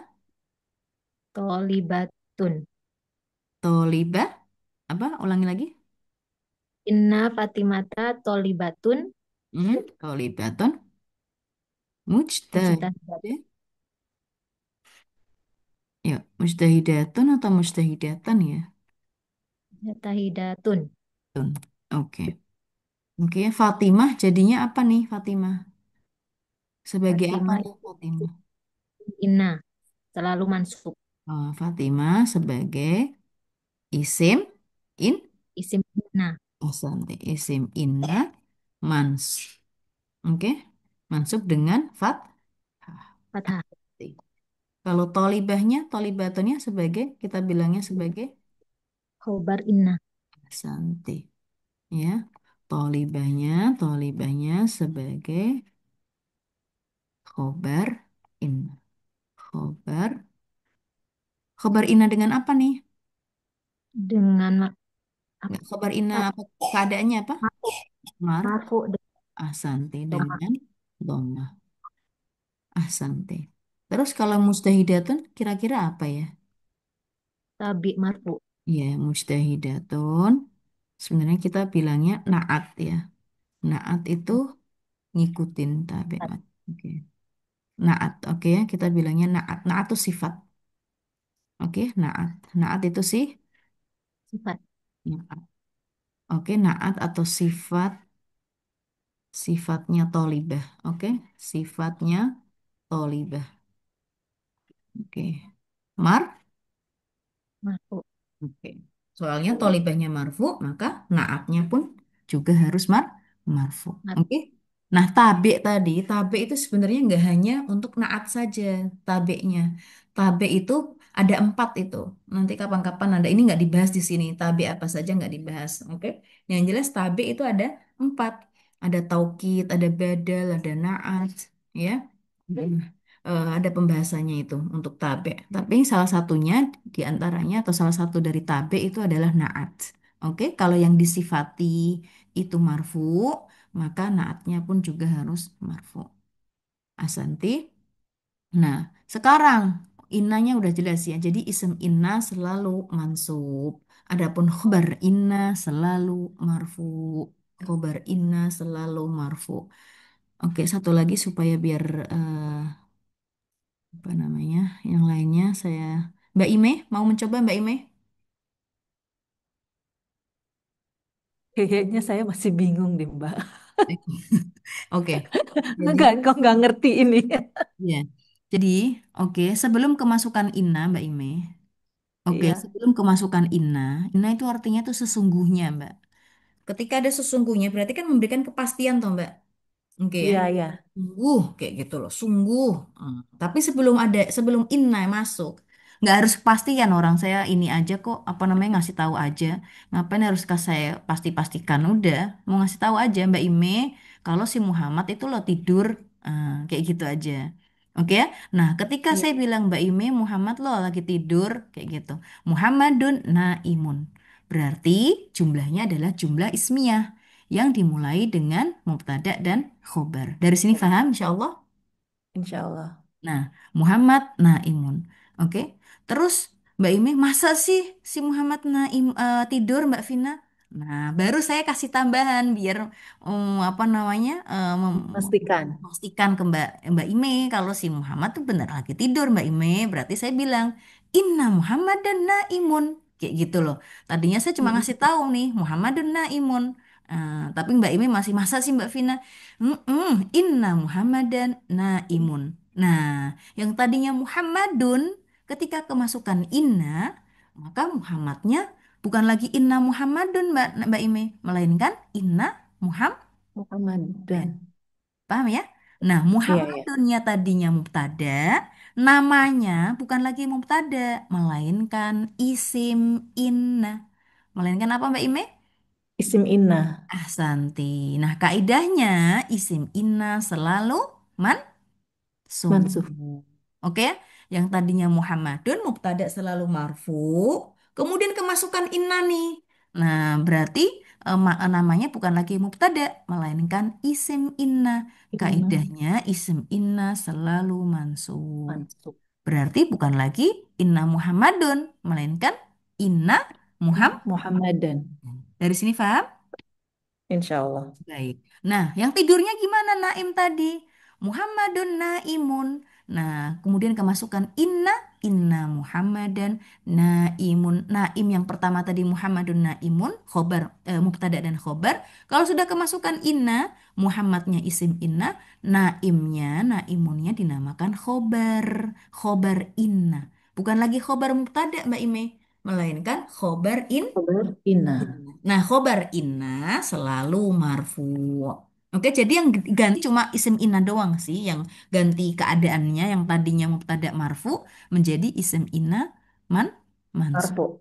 Tolibatun. tolibah. Apa? Ulangi lagi. Inna Fatimata Tolibatun Tolibatun mujtahid. Mujtahidat. Yuk. Mujtahidatun atau mujtahidatan ya? Mujtahidatun. Tun. Oke. Oke, Fatimah jadinya apa nih Fatimah? Sebagai apa Fatimah nih Fatimah? Inna selalu mansub. Fatimah sebagai isim in Isim Inna. santai isim inna mans. Oke, mansub dengan Fathah. Kalau tolibahnya, tolibatannya sebagai kita bilangnya sebagai Khobar inna. Ahsante. Ya. Tolibahnya sebagai khobar inna. Khobar. Khobar inna dengan apa nih? Dengan Nggak, khobar inna apa? apa? Keadaannya apa? Marfu. Mar. Marfu Ahsante doma. dengan dhamma. Ahsante. Terus kalau mustahidatun kira-kira apa ya? Tabi marfu. Ya, mustahidatun. Sebenarnya kita bilangnya naat ya. Naat itu ngikutin tabiat. Oke. Naat, oke ya. Kita bilangnya naat. Naat itu sifat. Oke, naat. Naat itu sih. Sifat. Naat. Oke, naat atau sifat. Sifatnya tolibah. Oke, sifatnya tolibah. Oke. Mar. Marfu. Oke. Soalnya tolibahnya marfu, maka naatnya pun juga harus marfu. Marfu. Oke. Nah, tabe tadi, tabe itu sebenarnya nggak hanya untuk naat saja tabenya. Tabe itu ada 4 itu. Nanti kapan-kapan ada, ini nggak dibahas di sini. Tabe apa saja nggak dibahas. Oke. Yang jelas tabe itu ada 4. Ada taukid, ada badal, ada naat, ya. Ada pembahasannya itu untuk tabe. Tapi salah satunya di antaranya atau salah satu dari tabe itu adalah naat. Oke, kalau yang disifati itu marfu, maka naatnya pun juga harus marfu. Asanti. Nah, sekarang innanya udah jelas ya. Jadi isim inna selalu mansub. Adapun khobar inna selalu marfu. Khobar inna selalu marfu. Oke, satu lagi supaya biar apa namanya yang lainnya saya Mbak Ime mau mencoba Mbak Ime. Kayaknya saya masih bingung deh, Mbak. Oke, jadi Nggak ngerti ini. ya, jadi oke sebelum kemasukan inna Mbak Ime, oke Iya, sebelum kemasukan inna, inna itu artinya tuh sesungguhnya Mbak. Ketika ada sesungguhnya berarti kan memberikan kepastian toh Mbak. Oke ya. iya, iya. Sungguh kayak gitu loh, sungguh. Tapi sebelum inna masuk, nggak harus kepastian orang saya ini aja kok, apa namanya ngasih tahu aja. Ngapain harus saya pasti-pastikan? Udah, mau ngasih tahu aja Mbak Ime, kalau si Muhammad itu lo tidur, kayak gitu aja. Oke ya. Nah, ketika Iya, saya bilang Mbak Ime, Muhammad lo lagi tidur, kayak gitu. Muhammadun naimun. Berarti jumlahnya adalah jumlah ismiyah yang dimulai dengan mubtada dan khobar. Dari sini paham insya Allah? insya Allah. Nah, Muhammad Naimun. Oke. Terus Mbak Imi, masa sih si Muhammad Naim tidur Mbak Vina? Nah, baru saya kasih tambahan biar apa namanya Pastikan. memastikan ke Mbak Ime kalau si Muhammad tuh benar lagi tidur Mbak Ime. Berarti saya bilang Inna Muhammad dan Naimun kayak gitu loh. Tadinya saya cuma ngasih Mm-mm. tahu nih Muhammad dan Naimun. Tapi Mbak Ime masih masa sih Mbak Vina? Inna Muhammadan Naimun. Nah, yang tadinya Muhammadun ketika kemasukan inna, maka Muhammadnya bukan lagi inna Muhammadun Mbak Ime, melainkan inna Muhammadan. Muhammad dan. Paham ya? Nah, Iya, iya. Muhammadunnya tadinya mubtada, namanya bukan lagi mubtada, melainkan isim inna. Melainkan apa Mbak Ime? Isim inna. Ahsanti. Nah, kaidahnya isim inna selalu Mansuf. Subuh. Oke, ya? Yang tadinya Muhammadun mubtada selalu marfu, kemudian kemasukan inna nih. Nah, berarti namanya bukan lagi mubtada, melainkan isim inna. Inna. Kaidahnya isim inna selalu mansub. Mansuf. Berarti bukan lagi inna Muhammadun, melainkan inna Muhammad. Muhammadan. Dari sini paham? Insya Allah. Baik. Nah, yang tidurnya gimana Naim tadi? Muhammadun Naimun. Nah, kemudian kemasukan inna Muhammadan Naimun. Naim yang pertama tadi Muhammadun Naimun, khobar, mubtada dan khobar. Kalau sudah kemasukan inna, Muhammadnya isim inna, Naimunnya dinamakan khobar, khobar inna. Bukan lagi khobar mubtada Mbak Ime, melainkan khobar Kabar inna. Nah, khobar inna selalu marfu. Oke, jadi yang ganti cuma isim inna doang sih, yang ganti keadaannya yang tadinya mubtada marfu menjadi isim inna man mansub. Marfu.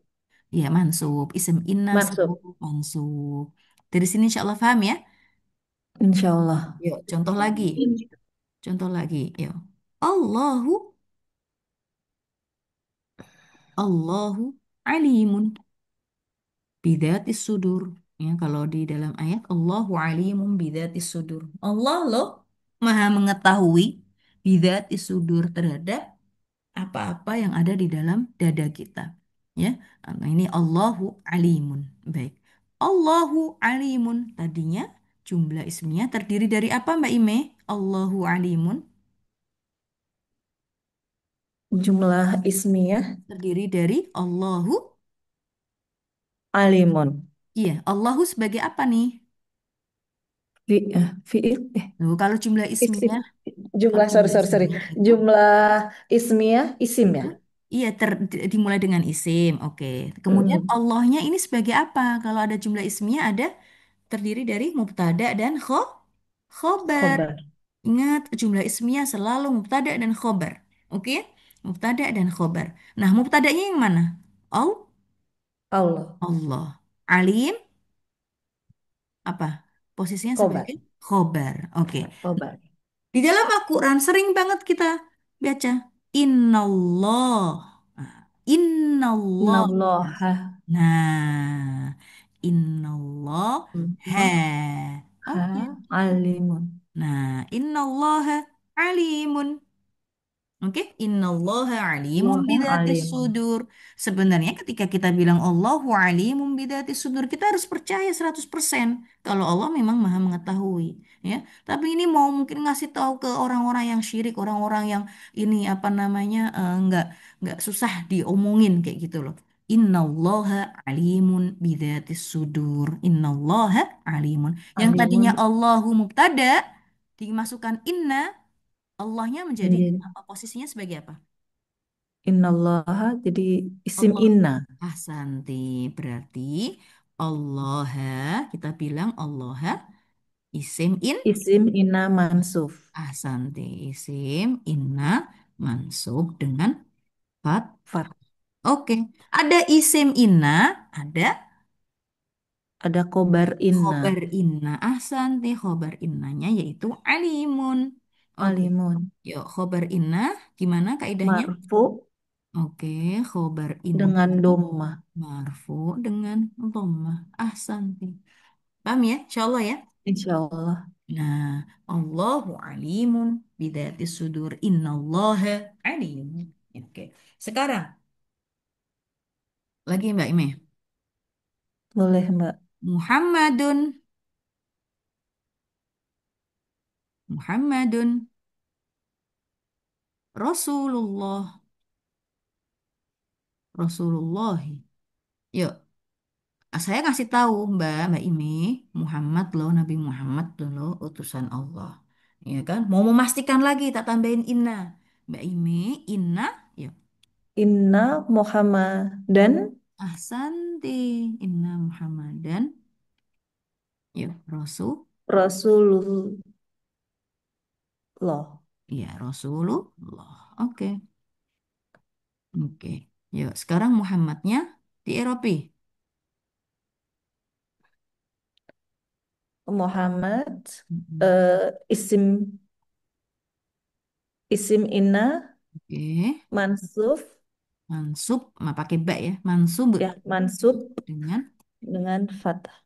Ya, mansub. Isim inna Mansub. selalu mansub. Dari sini insya Allah paham ya? Insya Allah. Yuk, contoh lagi. Contoh lagi. Yuk. Allahu, Allahu alimun bidatis sudur. Ya, kalau di dalam ayat Allahu alimun bidatis sudur. Allah loh maha mengetahui bidatis sudur terhadap apa-apa yang ada di dalam dada kita. Ya, nah, ini Allahu alimun. Baik. Allahu alimun tadinya jumlah ismnya terdiri dari apa Mbak Ime? Allahu alimun Jumlah ismiyah terdiri dari Allahu. alimun. Iya, Allahu sebagai apa nih? Fiil. Loh, kalau jumlah Isim. ismnya, kalau Jumlah, sorry, jumlah sorry, sorry. ismnya itu, Jumlah ismiyah, isim itu ya? iya dimulai dengan isim. Oke. Kemudian Mm-mm. Allahnya ini sebagai apa? Kalau ada jumlah ismnya ada terdiri dari mubtada dan khobar. Khobar. Ingat, jumlah ismiyah selalu mubtada dan khobar. Oke? Mubtada dan khobar. Nah, mubtadanya yang mana? Allah. Allah. Alim apa? Posisinya Khobar. sebagai khobar. Oke. Khobar. Di dalam Al-Quran sering banget kita baca Innallah. Nah, Innallah. Innallaha Nah, Innallah. Ha. Oke. alimun. Nah, Innallaha alimun. Oke, innallaha alimun Allaha bidatis alimun. sudur. Sebenarnya ketika kita bilang Allahu alimun bidatis sudur, kita harus percaya 100% kalau Allah memang Maha mengetahui, ya. Tapi ini mau mungkin ngasih tahu ke orang-orang yang syirik, orang-orang yang ini apa namanya nggak susah diomongin kayak gitu loh. Innallaha alimun bidatis sudur. Innallaha alimun. Yang tadinya Alimun Allahu mubtada dimasukkan inna Allahnya menjadi menjadi apa posisinya sebagai apa? innallaha jadi isim Allah. inna. Ahsanti. Berarti Allah kita bilang Allah isim in Isim inna mansuf. ahsanti isim inna mansub dengan fat. Fat. Oke. Ada isim inna, ada Ada khobar inna. khobar inna. Ahsanti khobar innanya yaitu alimun. Oke. Alimun. Yuk, khobar inna gimana kaidahnya? Marfu Oke, khobar inna dengan domma. marfu dengan dhammah. Ahsanti. Paham ya? Insya Allah ya. Insya Allah. Nah, Allahu alimun bidati sudur. Innallaha alimun. Oke. Sekarang lagi Mbak Ime. Boleh Mbak. Muhammadun. Muhammadun. Rasulullah. Rasulullah. Yuk, saya kasih tahu Mbak Ime. Muhammad loh, Nabi Muhammad loh, utusan Allah. Ya kan? Mau memastikan lagi, tak tambahin inna. Mbak Ime, inna. Yuk. Inna Muhammadan Ahsanti inna Muhammadan ya Rasul Rasulullah. ya Rasulullah. Oke. Oke. Yuk, sekarang Muhammadnya di Eropa. Muhammad Mm-mm. eh, isim inna Oke. mansuf Mansub, pakai ba ya. Mansub ya mansub dengan fathah.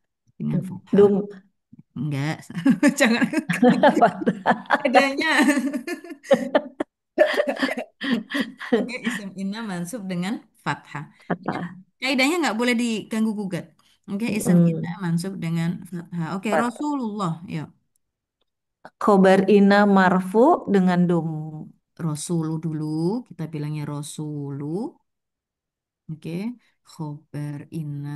fathah. Dum Enggak. Jangan fathah. adanya. Oke, isim inna mansub dengan fathah. Ya. Fathah. Kaidahnya nggak boleh diganggu gugat. Oke, isim inna Mm, mansub dengan fathah. Oke, fathah. Rasulullah. Ya. Khobar inna marfu dengan dum. Rasulu dulu, kita bilangnya Rasulu. Oke, khobar inna.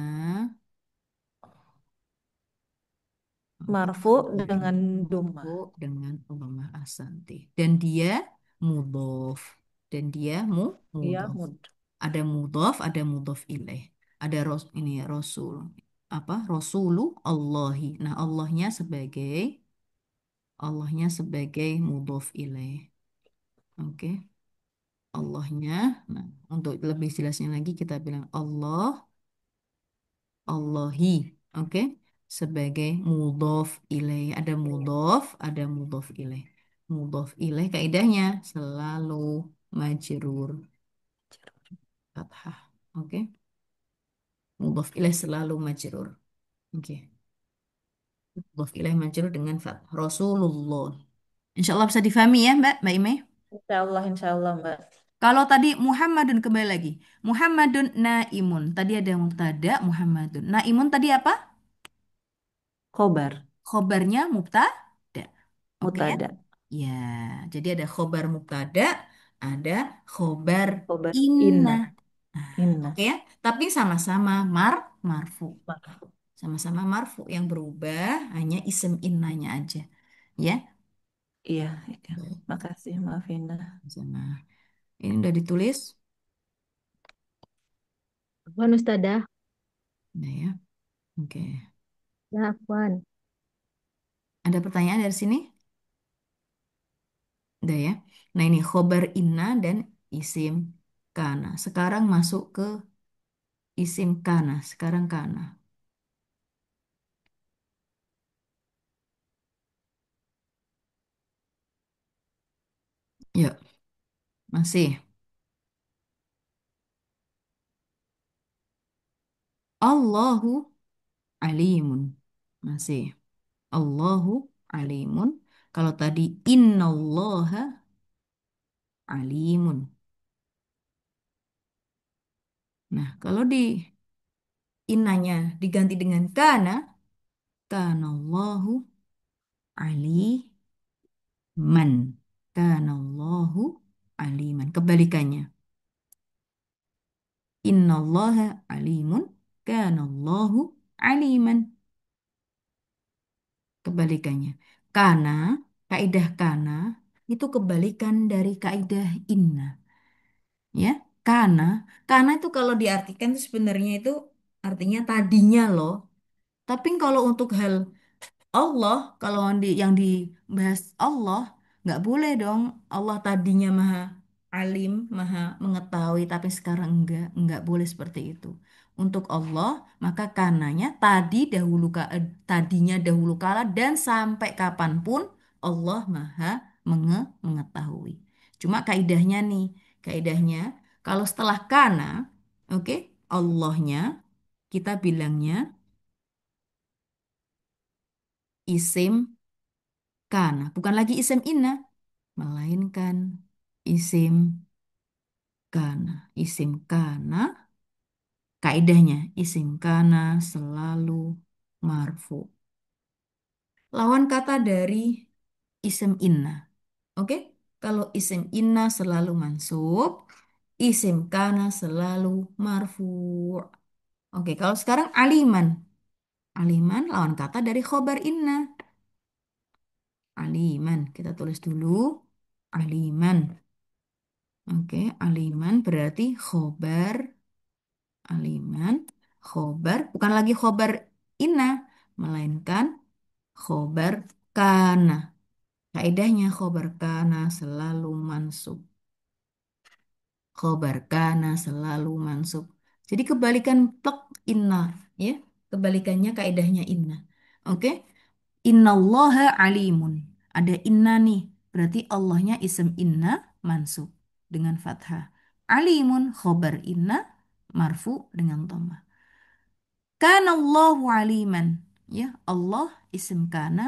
Oke, Marfu khobar dengan inna dumma. marfu dengan Ummah Asanti. Dan dia mudhof. Dan dia Iya mudhof. mud. Ada mudhof, ada mudhof ilaih. Ada ini Rasul. Apa? Rasulu Allahi. Nah, Allahnya sebagai mudhof ilaih. Oke. Allahnya. Nah, untuk lebih jelasnya lagi kita bilang Allah Allahi. Oke. Sebagai mudhof ilaih. Ada mudhof, ada mudhof ilaih. Mudhof ilaih kaidahnya selalu majrur fathah. Oke. Mudhof ilaih selalu majrur. Oke. Mudhof ilaih majrur dengan fathah. Rasulullah. Insya Allah bisa difahami ya Mbak Ime. Insya Allah Mbak. Kalau tadi Muhammadun kembali lagi. Muhammadun naimun. Tadi ada mubtada Muhammadun. Naimun tadi apa? Khobar, Khobarnya mubtada. Oke ya? mutada, Ya, jadi ada khobar mubtada, ada khobar khobar inna. inna, Nah, inna. oke ya? Tapi sama-sama marfu. Sama-sama marfu yang berubah hanya isim innanya aja. Ya. Iya, iya. Makasih Maafina. Sama. Ini udah ditulis. Afwan Ustadzah. Nah ya. Oke. Ya, Afwan. Ada pertanyaan dari sini? Udah ya. Nah ini khobar inna dan isim kana. Sekarang masuk ke isim kana. Sekarang kana. Yuk, masih. Allahu alimun. Masih. Allahu alimun. Kalau tadi innallaha alimun. Nah, kalau di innanya diganti dengan kana, kanallahu aliman. Kanallahu aliman. Kebalikannya. Innallaha alimun. Kanallahu aliman. Kebalikannya. Kana, kaidah kana, itu kebalikan dari kaidah inna. Ya, kana, kana itu kalau diartikan itu sebenarnya itu artinya tadinya loh. Tapi kalau untuk hal Allah, kalau yang dibahas Allah, nggak boleh dong. Allah tadinya maha alim, maha mengetahui, tapi sekarang nggak boleh seperti itu. Untuk Allah, maka karenanya tadinya dahulu kala dan sampai kapanpun Allah maha mengetahui. Cuma kaidahnya nih, kaidahnya kalau setelah kana, oke, Allahnya kita bilangnya isim kana, bukan lagi isim inna, melainkan isim kana. Isim kana, kaidahnya isim kana selalu marfu. Lawan kata dari isim inna. Oke? Kalau isim inna selalu mansub, isim kana selalu marfu. Oke, kalau sekarang aliman. Aliman lawan kata dari khobar inna. Aliman. Kita tulis dulu. Aliman. Oke, aliman berarti khobar, aliman, khobar, bukan lagi khobar inna, melainkan khobar kana. Kaidahnya khobar kana selalu mansub. Khobar kana selalu mansub. Jadi kebalikan plek inna, ya. Kebalikannya kaidahnya inna. Oke, innallaha alimun. Ada inna nih. Berarti Allahnya ism inna mansub dengan fathah. Alimun khobar inna marfu dengan dhamma. Kana Allahu aliman. Ya, Allah ism kana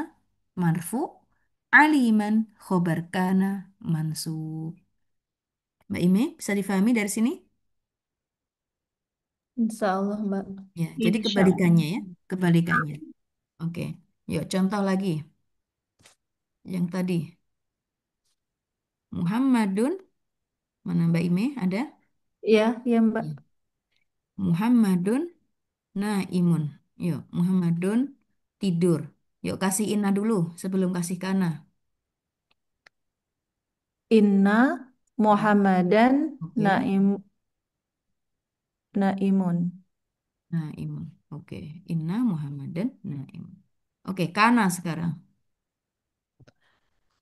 marfu. Aliman khobar kana mansub. Mbak Ime, bisa difahami dari sini? Insya Allah Mbak. Ya, jadi Insya Allah. kebalikannya ya. Kebalikannya. Oke. Yuk contoh lagi. Yang tadi. Muhammadun. Mana Mbak Ime? Ada? Iya, iya Mbak. Ya. Muhammadun naimun. Yuk, Muhammadun tidur. Yuk kasih inna dulu sebelum kasih kana. Inna Ya. Muhammadan Oke. naim naimun. Naimun. Oke. Inna Muhammadan naimun. Oke, kana sekarang.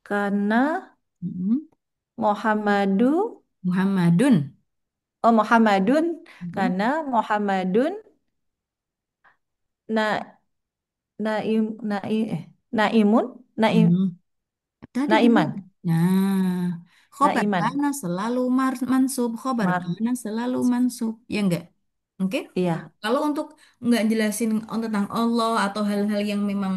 Karena Mm-mm. Muhammadu Muhammadun. Muhammadun Mm-mm. karena Muhammadun na naim naimun naim Hmm. Tadi naiman dibilang. Nah, khobar naiman kana selalu mansub, khobar mar kana selalu mansub, ya enggak? Oke? iya Kalau untuk enggak jelasin tentang Allah atau hal-hal yang memang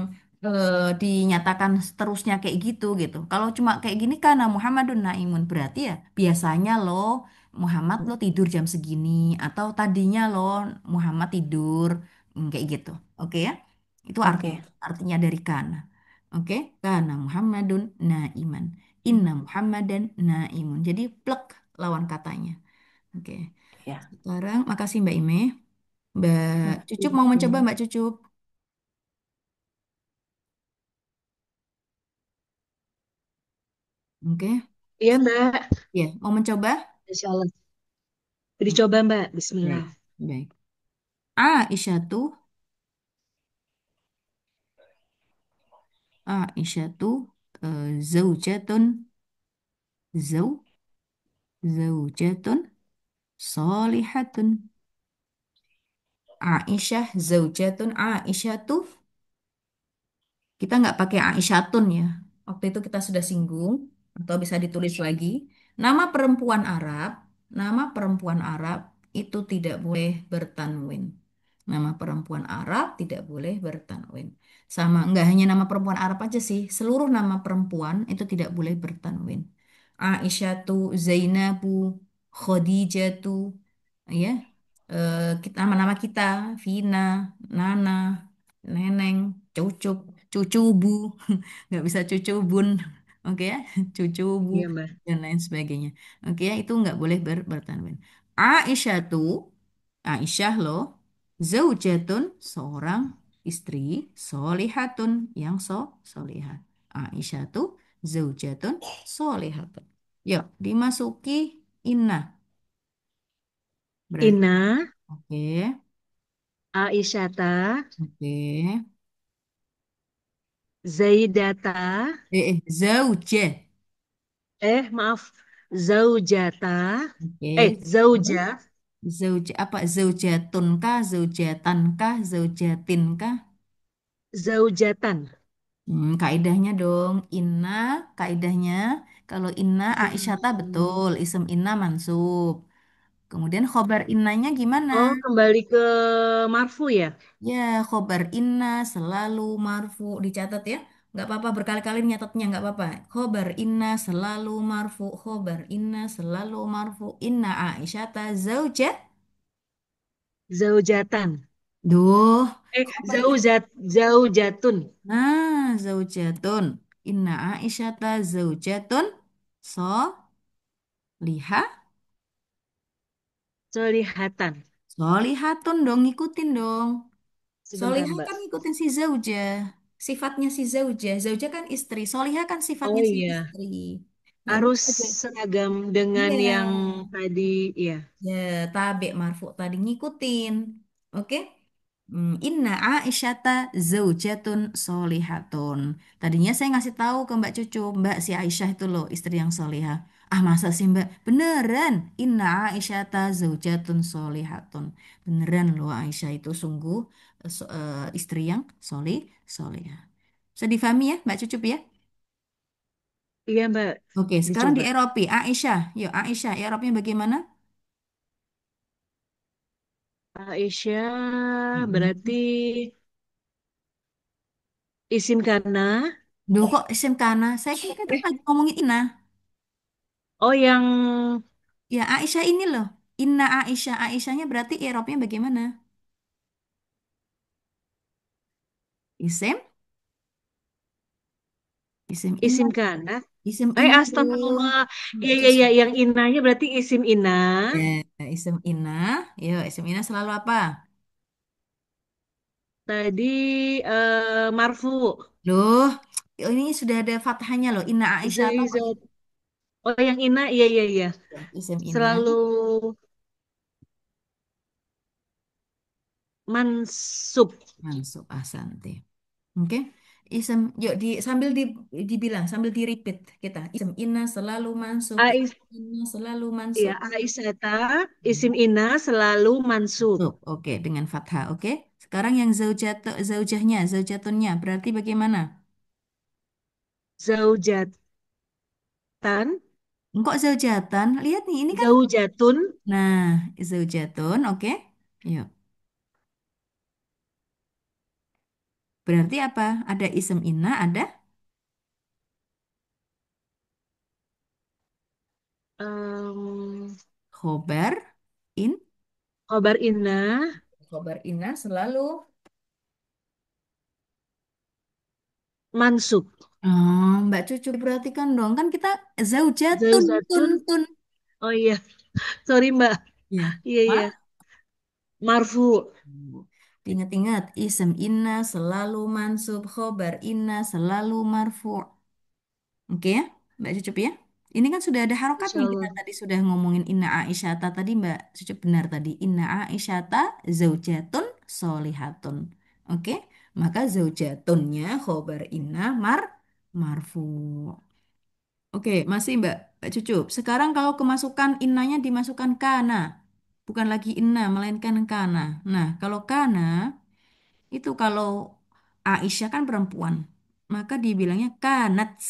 dinyatakan seterusnya kayak gitu gitu. Kalau cuma kayak gini karena Muhammadun naimun berarti ya biasanya loh Muhammad lo tidur jam segini atau tadinya lo Muhammad tidur kayak gitu. Oke ya? Itu oke artinya dari kana. Oke, karena Muhammadun naiman. Inna Muhammadan naimun. Jadi plek lawan katanya. Oke. ya Sekarang makasih Mbak Ime. Mbak Cucup mau mencoba oke Mbak Cucup. Oke. Iya Mbak, Ya, mau mencoba? Insya Allah. Hmm, Dicoba Mbak, Bismillah. baik, baik. Aisyatu, Aisyatu, zaujatun, zau, zaujatun, solihatun. Aisyah, zaujatun, Aisyatu. Kita nggak pakai Aisyatun ya. Waktu itu kita sudah singgung atau bisa ditulis lagi. Nama perempuan Arab, nama perempuan Arab itu tidak boleh bertanwin. Nama perempuan Arab tidak boleh bertanwin. Sama, nggak hanya nama perempuan Arab aja sih, seluruh nama perempuan itu tidak boleh bertanwin. Aisyatu, Zainabu, Khadijatu, ya, nama-nama kita, Vina, Nana, Neneng, Cucup, Cucubu, nggak bisa Cucubun, oke ya, Cucubu Iya Mbak. dan lain sebagainya. Oke ya, itu nggak boleh bertanwin. Aisyah tuh, Aisyah loh, zaujatun seorang istri, solihatun yang solihat. Aisyah tuh zaujatun solihatun. Yuk, dimasuki inna. Berarti, Ina, oke, Aisyata, oke. Zaidata, Zauja. maaf, Zaujata, Oke. Zauja, Zauj apa zaujatun kah, zaujatan kah, zaujatin kah? Zaujatan. Kaidahnya dong. Inna, kaidahnya kalau inna Aisyata Hmm. betul, isem inna mansub. Kemudian khobar innanya gimana? Oh, kembali ke marfu ya? Ya, khobar inna selalu marfu dicatat ya. Nggak apa-apa berkali-kali nyatetnya nggak apa-apa. Khobar inna selalu marfu, khobar inna selalu marfu. Inna Aisyata zauja. Zaujatan. Duh, khobar Zaujatun. Nah, zaujatun. Inna Aisyata zaujatun. Solihah. Solihatan. Solihatun dong, ngikutin dong. Sebentar Solihah Mbak. kan ngikutin si zauja. Sifatnya si zauja. Zauja kan istri. Solihah kan sifatnya Oh si iya, istri. Nggak harus bisa aja. seragam dengan Iya. yang tadi, ya. Ya, tabe marfu tadi ngikutin. Oke? Inna Aisyata zaujatun solihatun. Tadinya saya ngasih tahu ke Mbak Cucu, Mbak si Aisyah itu loh istri yang solihah. Ah masa sih Mbak? Beneran. Inna Aisyata zaujatun solihatun. Beneran loh Aisyah itu sungguh istri yang solihah. Bisa difahami ya Mbak Cucup ya? Iya Mbak, Oke, sekarang di dicoba. Eropa. Aisyah. Yuk Aisyah, Eropanya bagaimana? Aisyah berarti Mm-mm. isim karena. Duh kok SMK Ana? Saya kira kan kita Eh, lagi ngomongin Ina. oh yang Ya Aisyah ini loh. Inna Aisyah. Aisyahnya berarti Eropnya bagaimana? Isim? Isim Inna. isim karena. Isim Inna dong. Astagfirullah. Mbak Iya, iya, Cucu. iya. Yang inanya berarti isim ina. Ya, isim Inna. Yo, isim Inna selalu apa? Tadi marfu. Loh, ini sudah ada fathahnya loh. Inna Aisyah atau apa? Zaizat. Oh, yang ina. Iya, iya, iya. Isim Inna. Selalu mansub. Mansub asante. Oke. Isem, yuk dibilang, sambil di repeat kita. Isem Inna selalu mansub. Ais, Isem Inna selalu iya, mansub. Aisyata, isim ina selalu mansub. Masuk. Oke, dengan fathah. Oke. Sekarang yang zaujahnya, zaujatunnya berarti bagaimana? Zaujatan, Kok zaujatan? Lihat nih, ini kan. zaujatun, Nah, zaujatun, oke. Yuk. Berarti apa? Ada isem inna, ada em, khobar in. khobar inna, Khobar inna selalu. mansub. Oh, Mbak Cucu perhatikan dong. Kan kita zaujatun, tun, Zaujatun, tun. oh iya, sorry Mbak. Ya. Iya, iya. Marfu, Ingat-ingat, isem inna selalu mansub, khobar inna selalu marfu. Oke ya, Mbak Cucup ya. Ini kan sudah ada harokat Insya nih. Kita Allah. tadi sudah ngomongin inna aisyata tadi Mbak Cucup benar tadi. Inna aisyata zaujatun solihatun. Oke, maka zaujatunnya khobar inna marfu. Oke, masih Mbak Cucup. Sekarang kalau kemasukan innanya dimasukkan kana. Bukan lagi inna, melainkan kana. Nah, kalau kana itu kalau Aisyah kan perempuan, maka dibilangnya kanats.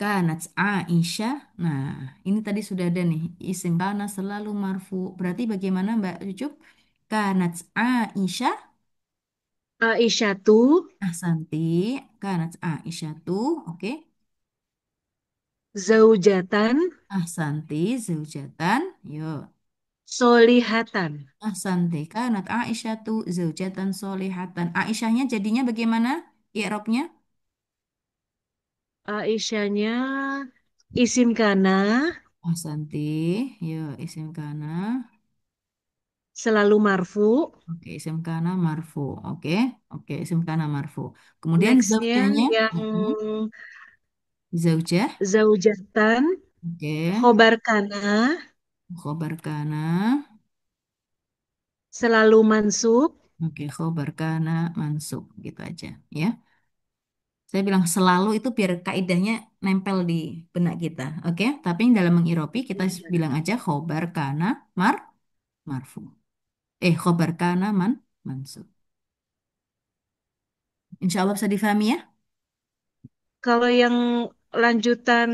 Kanats Aisyah. Nah, ini tadi sudah ada nih. Isim kana selalu marfu. Berarti bagaimana Mbak Cucup? Kanats Aisyah. Aisyatu, Ahsanti. Kanats Aisyah tuh. Oke. zaujatan, Ahsanti. Zaujatan. Yuk. solihatan. Ahsanti. Kanat Aisyah tuh zaujatan solihatan. Aisyahnya jadinya bagaimana? I'rabnya? Aisyahnya isim kana, Ahsanti. Yuk, isim kana. selalu marfu. Oke, isim kana marfu. Oke, oke, isim kana marfu. Kemudian Nextnya zaujahnya, yang zaujah. zaujatan, Oke, khobar kana, khobar kana. selalu mansub. Oke, khobar kana mansub gitu aja, ya. Saya bilang selalu itu biar kaidahnya nempel di benak kita, oke? Tapi dalam mengiropi kita bilang aja khobar kana marfu. Khobar kana mansub. Insya Allah bisa difahami ya. Kalau yang lanjutan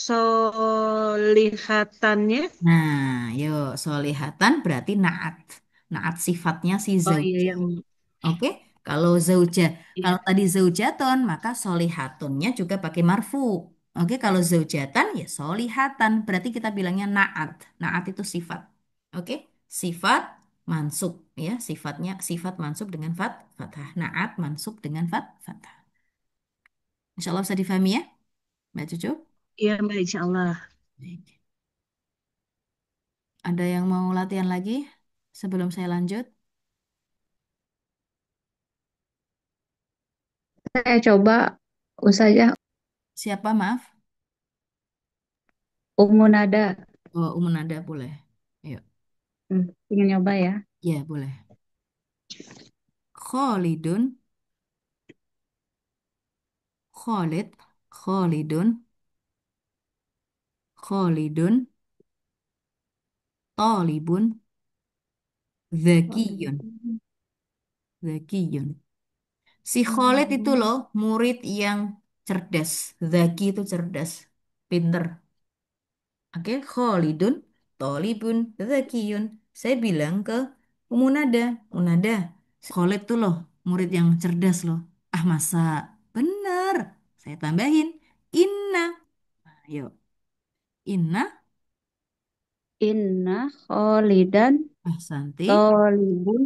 solihatannya, Nah, yuk solihatan berarti naat. Naat sifatnya si oh iya zauj. yang Oke, kalau zauja, iya, kalau tadi zaujaton, maka solihatunnya juga pakai marfu. Oke, kalau zaujatan ya solihatan, berarti kita bilangnya naat. Naat itu sifat. Oke, sifat mansub ya, sifatnya sifat mansub dengan fathah. Naat mansub dengan fathah. Insya Allah bisa difahami ya, Mbak Cucu. iya Mbak Insya Allah. Baik. Ada yang mau latihan lagi sebelum saya lanjut? Saya coba saja Siapa maaf? Umunada. Oh, Nada boleh. Ayo, Ingin nyoba ya. ya boleh. Khalidun, Khalid, Khalidun, Khalidun, Talibun, Zakiyun, Zakiyun. Si Khalid itu loh murid yang cerdas. Zaki itu cerdas, pinter. Oke, Khalidun, Talibun, Zakiyun. Saya bilang ke Munada, Munada, si Khalid tuh loh murid yang cerdas loh. Ah masa, bener. Saya tambahin, Inna. Ayo, Inna, Inna Kholidan Ahsanti, Tolibun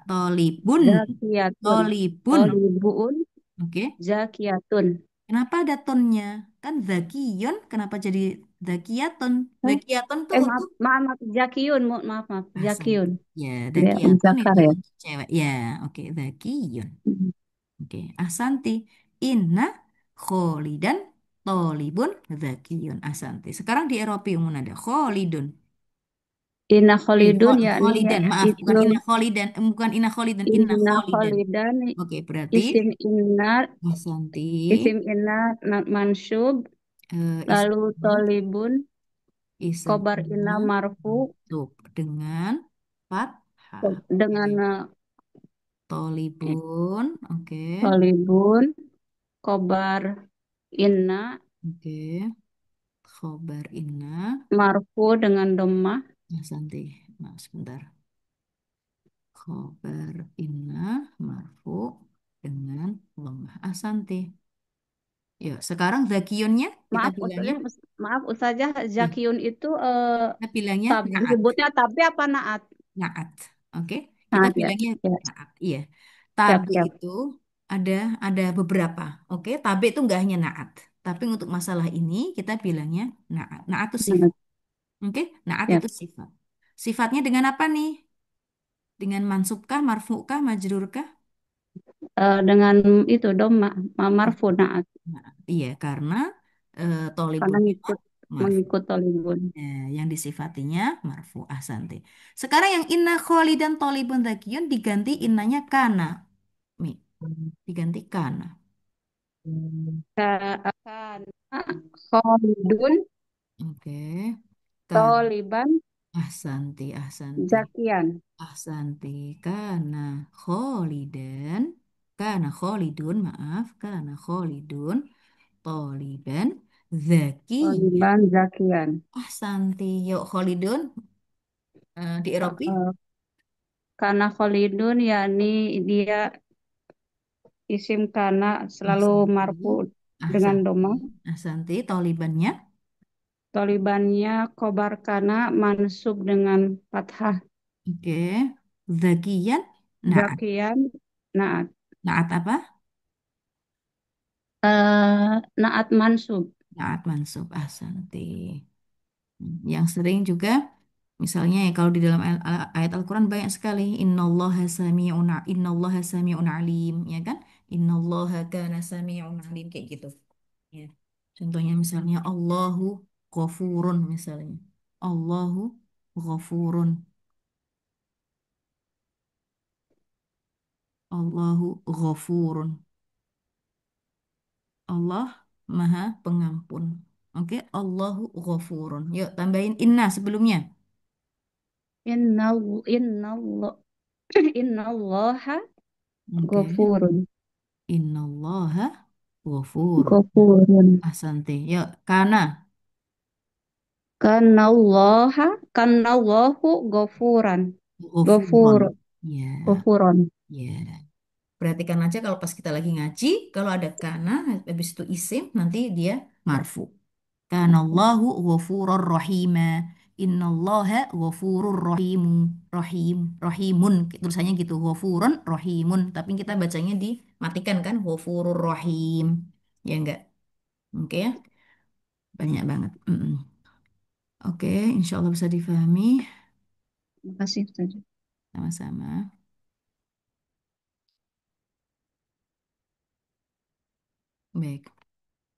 Tolibun, Zakiyatun. Tolibun. Tolibun Oke, Zakiyatun. kenapa ada tonnya? Kan Zakiyun, kenapa jadi Zakiyatun? Eh, Zakiyatun tuh maaf, untuk maaf, maaf. Zakiyun, maaf, maaf. Ahsanti. Zakiyun. Ya, Dia Zakiyatun Zakar itu ya. untuk cewek. Ya, oke, Zakiyun. Hmm. Oke, Ahsanti. Inna Kholidan Tolibun Zakiyun. Ahsanti. Sekarang di Eropa umum ada Kholidun. Inna Kholidun yakni Kholidan, maaf, bukan isim Inna Kholidan, bukan Inna Kholidan, Inna Inna Kholidan. Kholidan Oke, berarti isim inna Ahsanti. isim inna mansub lalu Isimnya, tolibun khobar inna isimnya marfu bentuk dengan fathah. fatha. Dengan Oke. Tolibun, oke. tolibun, kobar inna, Oke. Khobar inna. marfu dengan domah, Nah, Santi. Nah, sebentar. Khobar inna marfu dengan lemah asanti. Yuk, sekarang zakiyunnya kita maaf bilangnya, Ustazah, maaf Ustazah, ya, Zakiyun itu kita bilangnya tab naat, nyebutnya tabi apa naat? naat. Oke, kita Naat ya, bilangnya ya, naat. Iya, siap tabe siap. itu ada ada beberapa. Oke, tabe itu nggak hanya naat, tapi untuk masalah ini kita bilangnya naat. Naat itu Naat, sifat. Oke, naat siap. itu sifat. Sifatnya dengan apa nih? Dengan mansubkah, marfu'kah, majrurkah? Dengan itu domah, marfu naat, Nah, iya, karena karena tolibun itu marfu. mengikut tolibun. Yang disifatinya marfu ahsanti. Sekarang yang inna dan tolibun zakiyun diganti innanya kana. Mi, diganti kana. Karena Khalidun Oke. Kan toliban ahsanti, ahsanti. zakian. Ahsanti. Kana kholidan. Kana kholidun, maaf. Kana kholidun. Toliban zakiyan. Toliban zakian. Ahsanti. Yuk kholidun di Eropa. Eh, Karena Khalidun yakni dia isim karena selalu Ahsanti. marfu dengan Ahsanti. doma. Ahsanti. Tolibannya. Tolibannya khobar kana mansub dengan fathah. Oke. Zakiyan. Naat. Zakian naat. Naat apa? Naat mansub. Naat mansub. Ahsanti. Yang sering juga, misalnya ya, kalau di dalam ayat Al-Quran banyak sekali. Innallaha sami'un alim. Ya kan? Innallaha kana sami'un alim. Kayak gitu. Ya. Contohnya misalnya Allahu ghafurun misalnya. Allahu ghafurun. Allahu ghafurun. Allah Maha Pengampun. Oke, Allahu ghafurun. Yuk, tambahin inna sebelumnya. Innallah innallaha Oke, ghafurun. innallaha ghafurun. Ghafurun. Asante. Yuk, kana. Kanallahu ghafuran. Ghafurun. Ghafur. Ya, Ghafuron. ya. Perhatikan aja kalau pas kita lagi ngaji, kalau ada kana, habis itu isim, nanti dia marfu. Kanallahu ghafurur rahima. Innallaha ghafurur rahimu. Rahim. Rahimun. Tulisannya gitu. Ghafurun rahimun. Tapi kita bacanya dimatikan kan. Ghafurur rahim. Ya enggak? Oke ya. Banyak banget. Oke. Insya Allah bisa difahami. Terima kasih Ustaz. Sama-sama. Baik.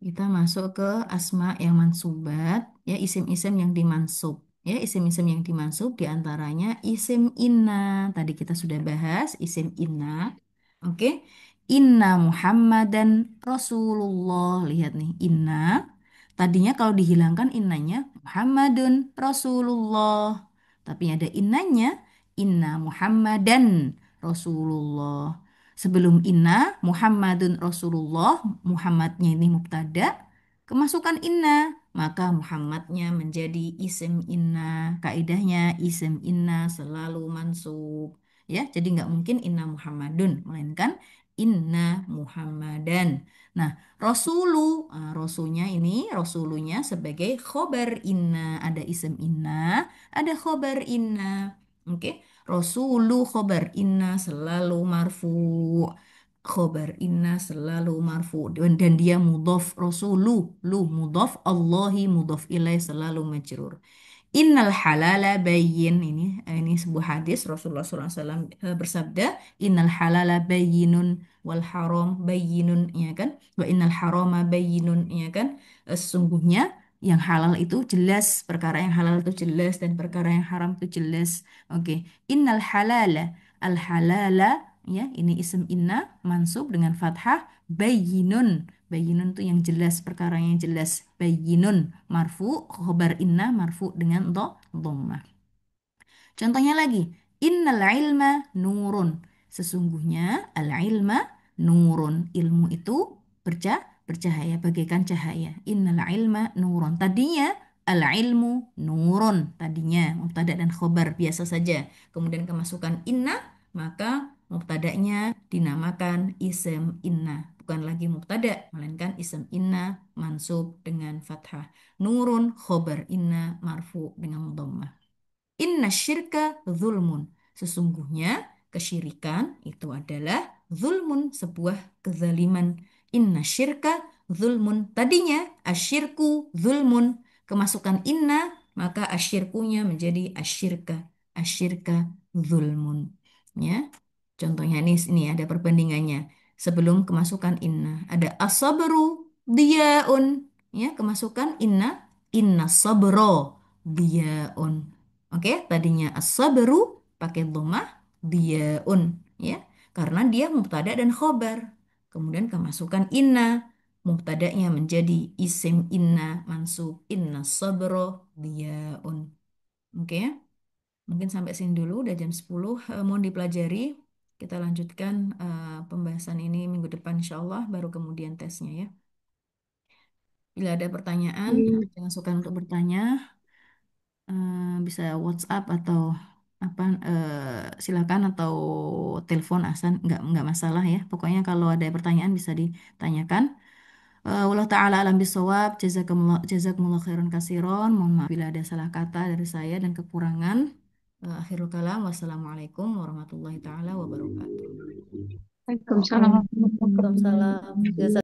Kita masuk ke asma yang mansubat, ya isim-isim yang dimansub. Ya, isim-isim yang dimansub diantaranya isim inna. Tadi kita sudah bahas isim inna. Oke. Inna Muhammadan Rasulullah. Lihat nih, inna. Tadinya kalau dihilangkan innanya Muhammadun Rasulullah. Tapi ada innanya, inna Muhammadan Rasulullah. Sebelum inna Muhammadun Rasulullah, Muhammadnya ini mubtada, kemasukan inna, maka Muhammadnya menjadi isim inna. Kaidahnya isim inna selalu mansub. Ya, jadi nggak mungkin inna Muhammadun, melainkan inna Muhammadan. Nah, rasulnya ini, rasulunya sebagai khobar inna. Ada isim inna, ada khobar inna. Oke, rasulu khobar inna selalu marfu. Khobar inna selalu marfu. Dan dia mudhof rasulu. Lu mudhof Allahi mudhof ilaih selalu majrur. Innal halala bayyin, ini sebuah hadis Rasulullah SAW bersabda, innal halala bayyinun wal haram bayyinun, ya kan, wa innal harama bayyinun, ya kan. Sesungguhnya yang halal itu jelas, perkara yang halal itu jelas, dan perkara yang haram itu jelas. Oke, innal halala, al halala, ya, ini isim inna mansub dengan fathah. Bayyinun, bayyinun itu yang jelas, perkara yang jelas. Bayyinun marfu, khobar inna marfu dengan dhammah. Contohnya lagi, Innal ilma nurun. Sesungguhnya al-ilma nurun. Ilmu itu bercahaya, bagaikan cahaya. Innal ilma nurun. Tadinya al-ilmu nurun. Tadinya mubtada dan khobar biasa saja. Kemudian kemasukan inna, maka mubtada'nya dinamakan ism inna. Bukan lagi mubtada, melainkan ism inna mansub dengan fathah. Nurun khobar inna marfu dengan dhammah. Inna syirka zulmun. Sesungguhnya kesyirikan itu adalah zulmun, sebuah kezaliman. Inna syirka zulmun. Tadinya asyirku zulmun. Kemasukan inna, maka asyirkunya menjadi asyirka. Asyirka zulmun. Ya. Contohnya ini ada perbandingannya. Sebelum kemasukan inna, ada as-sabru diyaun. Ya, kemasukan inna, inna sabro diyaun. Oke, tadinya as-sabru pakai dhammah diyaun ya. Karena dia mubtada dan khobar. Kemudian kemasukan inna, mubtadanya menjadi isim inna mansub inna sabro diyaun. Oke ya. Mungkin sampai sini dulu udah jam 10. Mohon dipelajari. Kita lanjutkan pembahasan ini minggu depan insya Allah baru kemudian tesnya ya. Bila ada pertanyaan, jangan sukar untuk bertanya. Bisa WhatsApp atau apa silakan atau telepon Asan nggak masalah ya. Pokoknya kalau ada pertanyaan bisa ditanyakan. Wallahu taala alam bisawab. Jazakumullah khairan kasiron. Mohon maaf bila ada salah kata dari saya dan kekurangan. Akhirul kalam. Wassalamualaikum warahmatullahi taala wabarakatuh. Waalaikumsalam. Waalaikumsalam.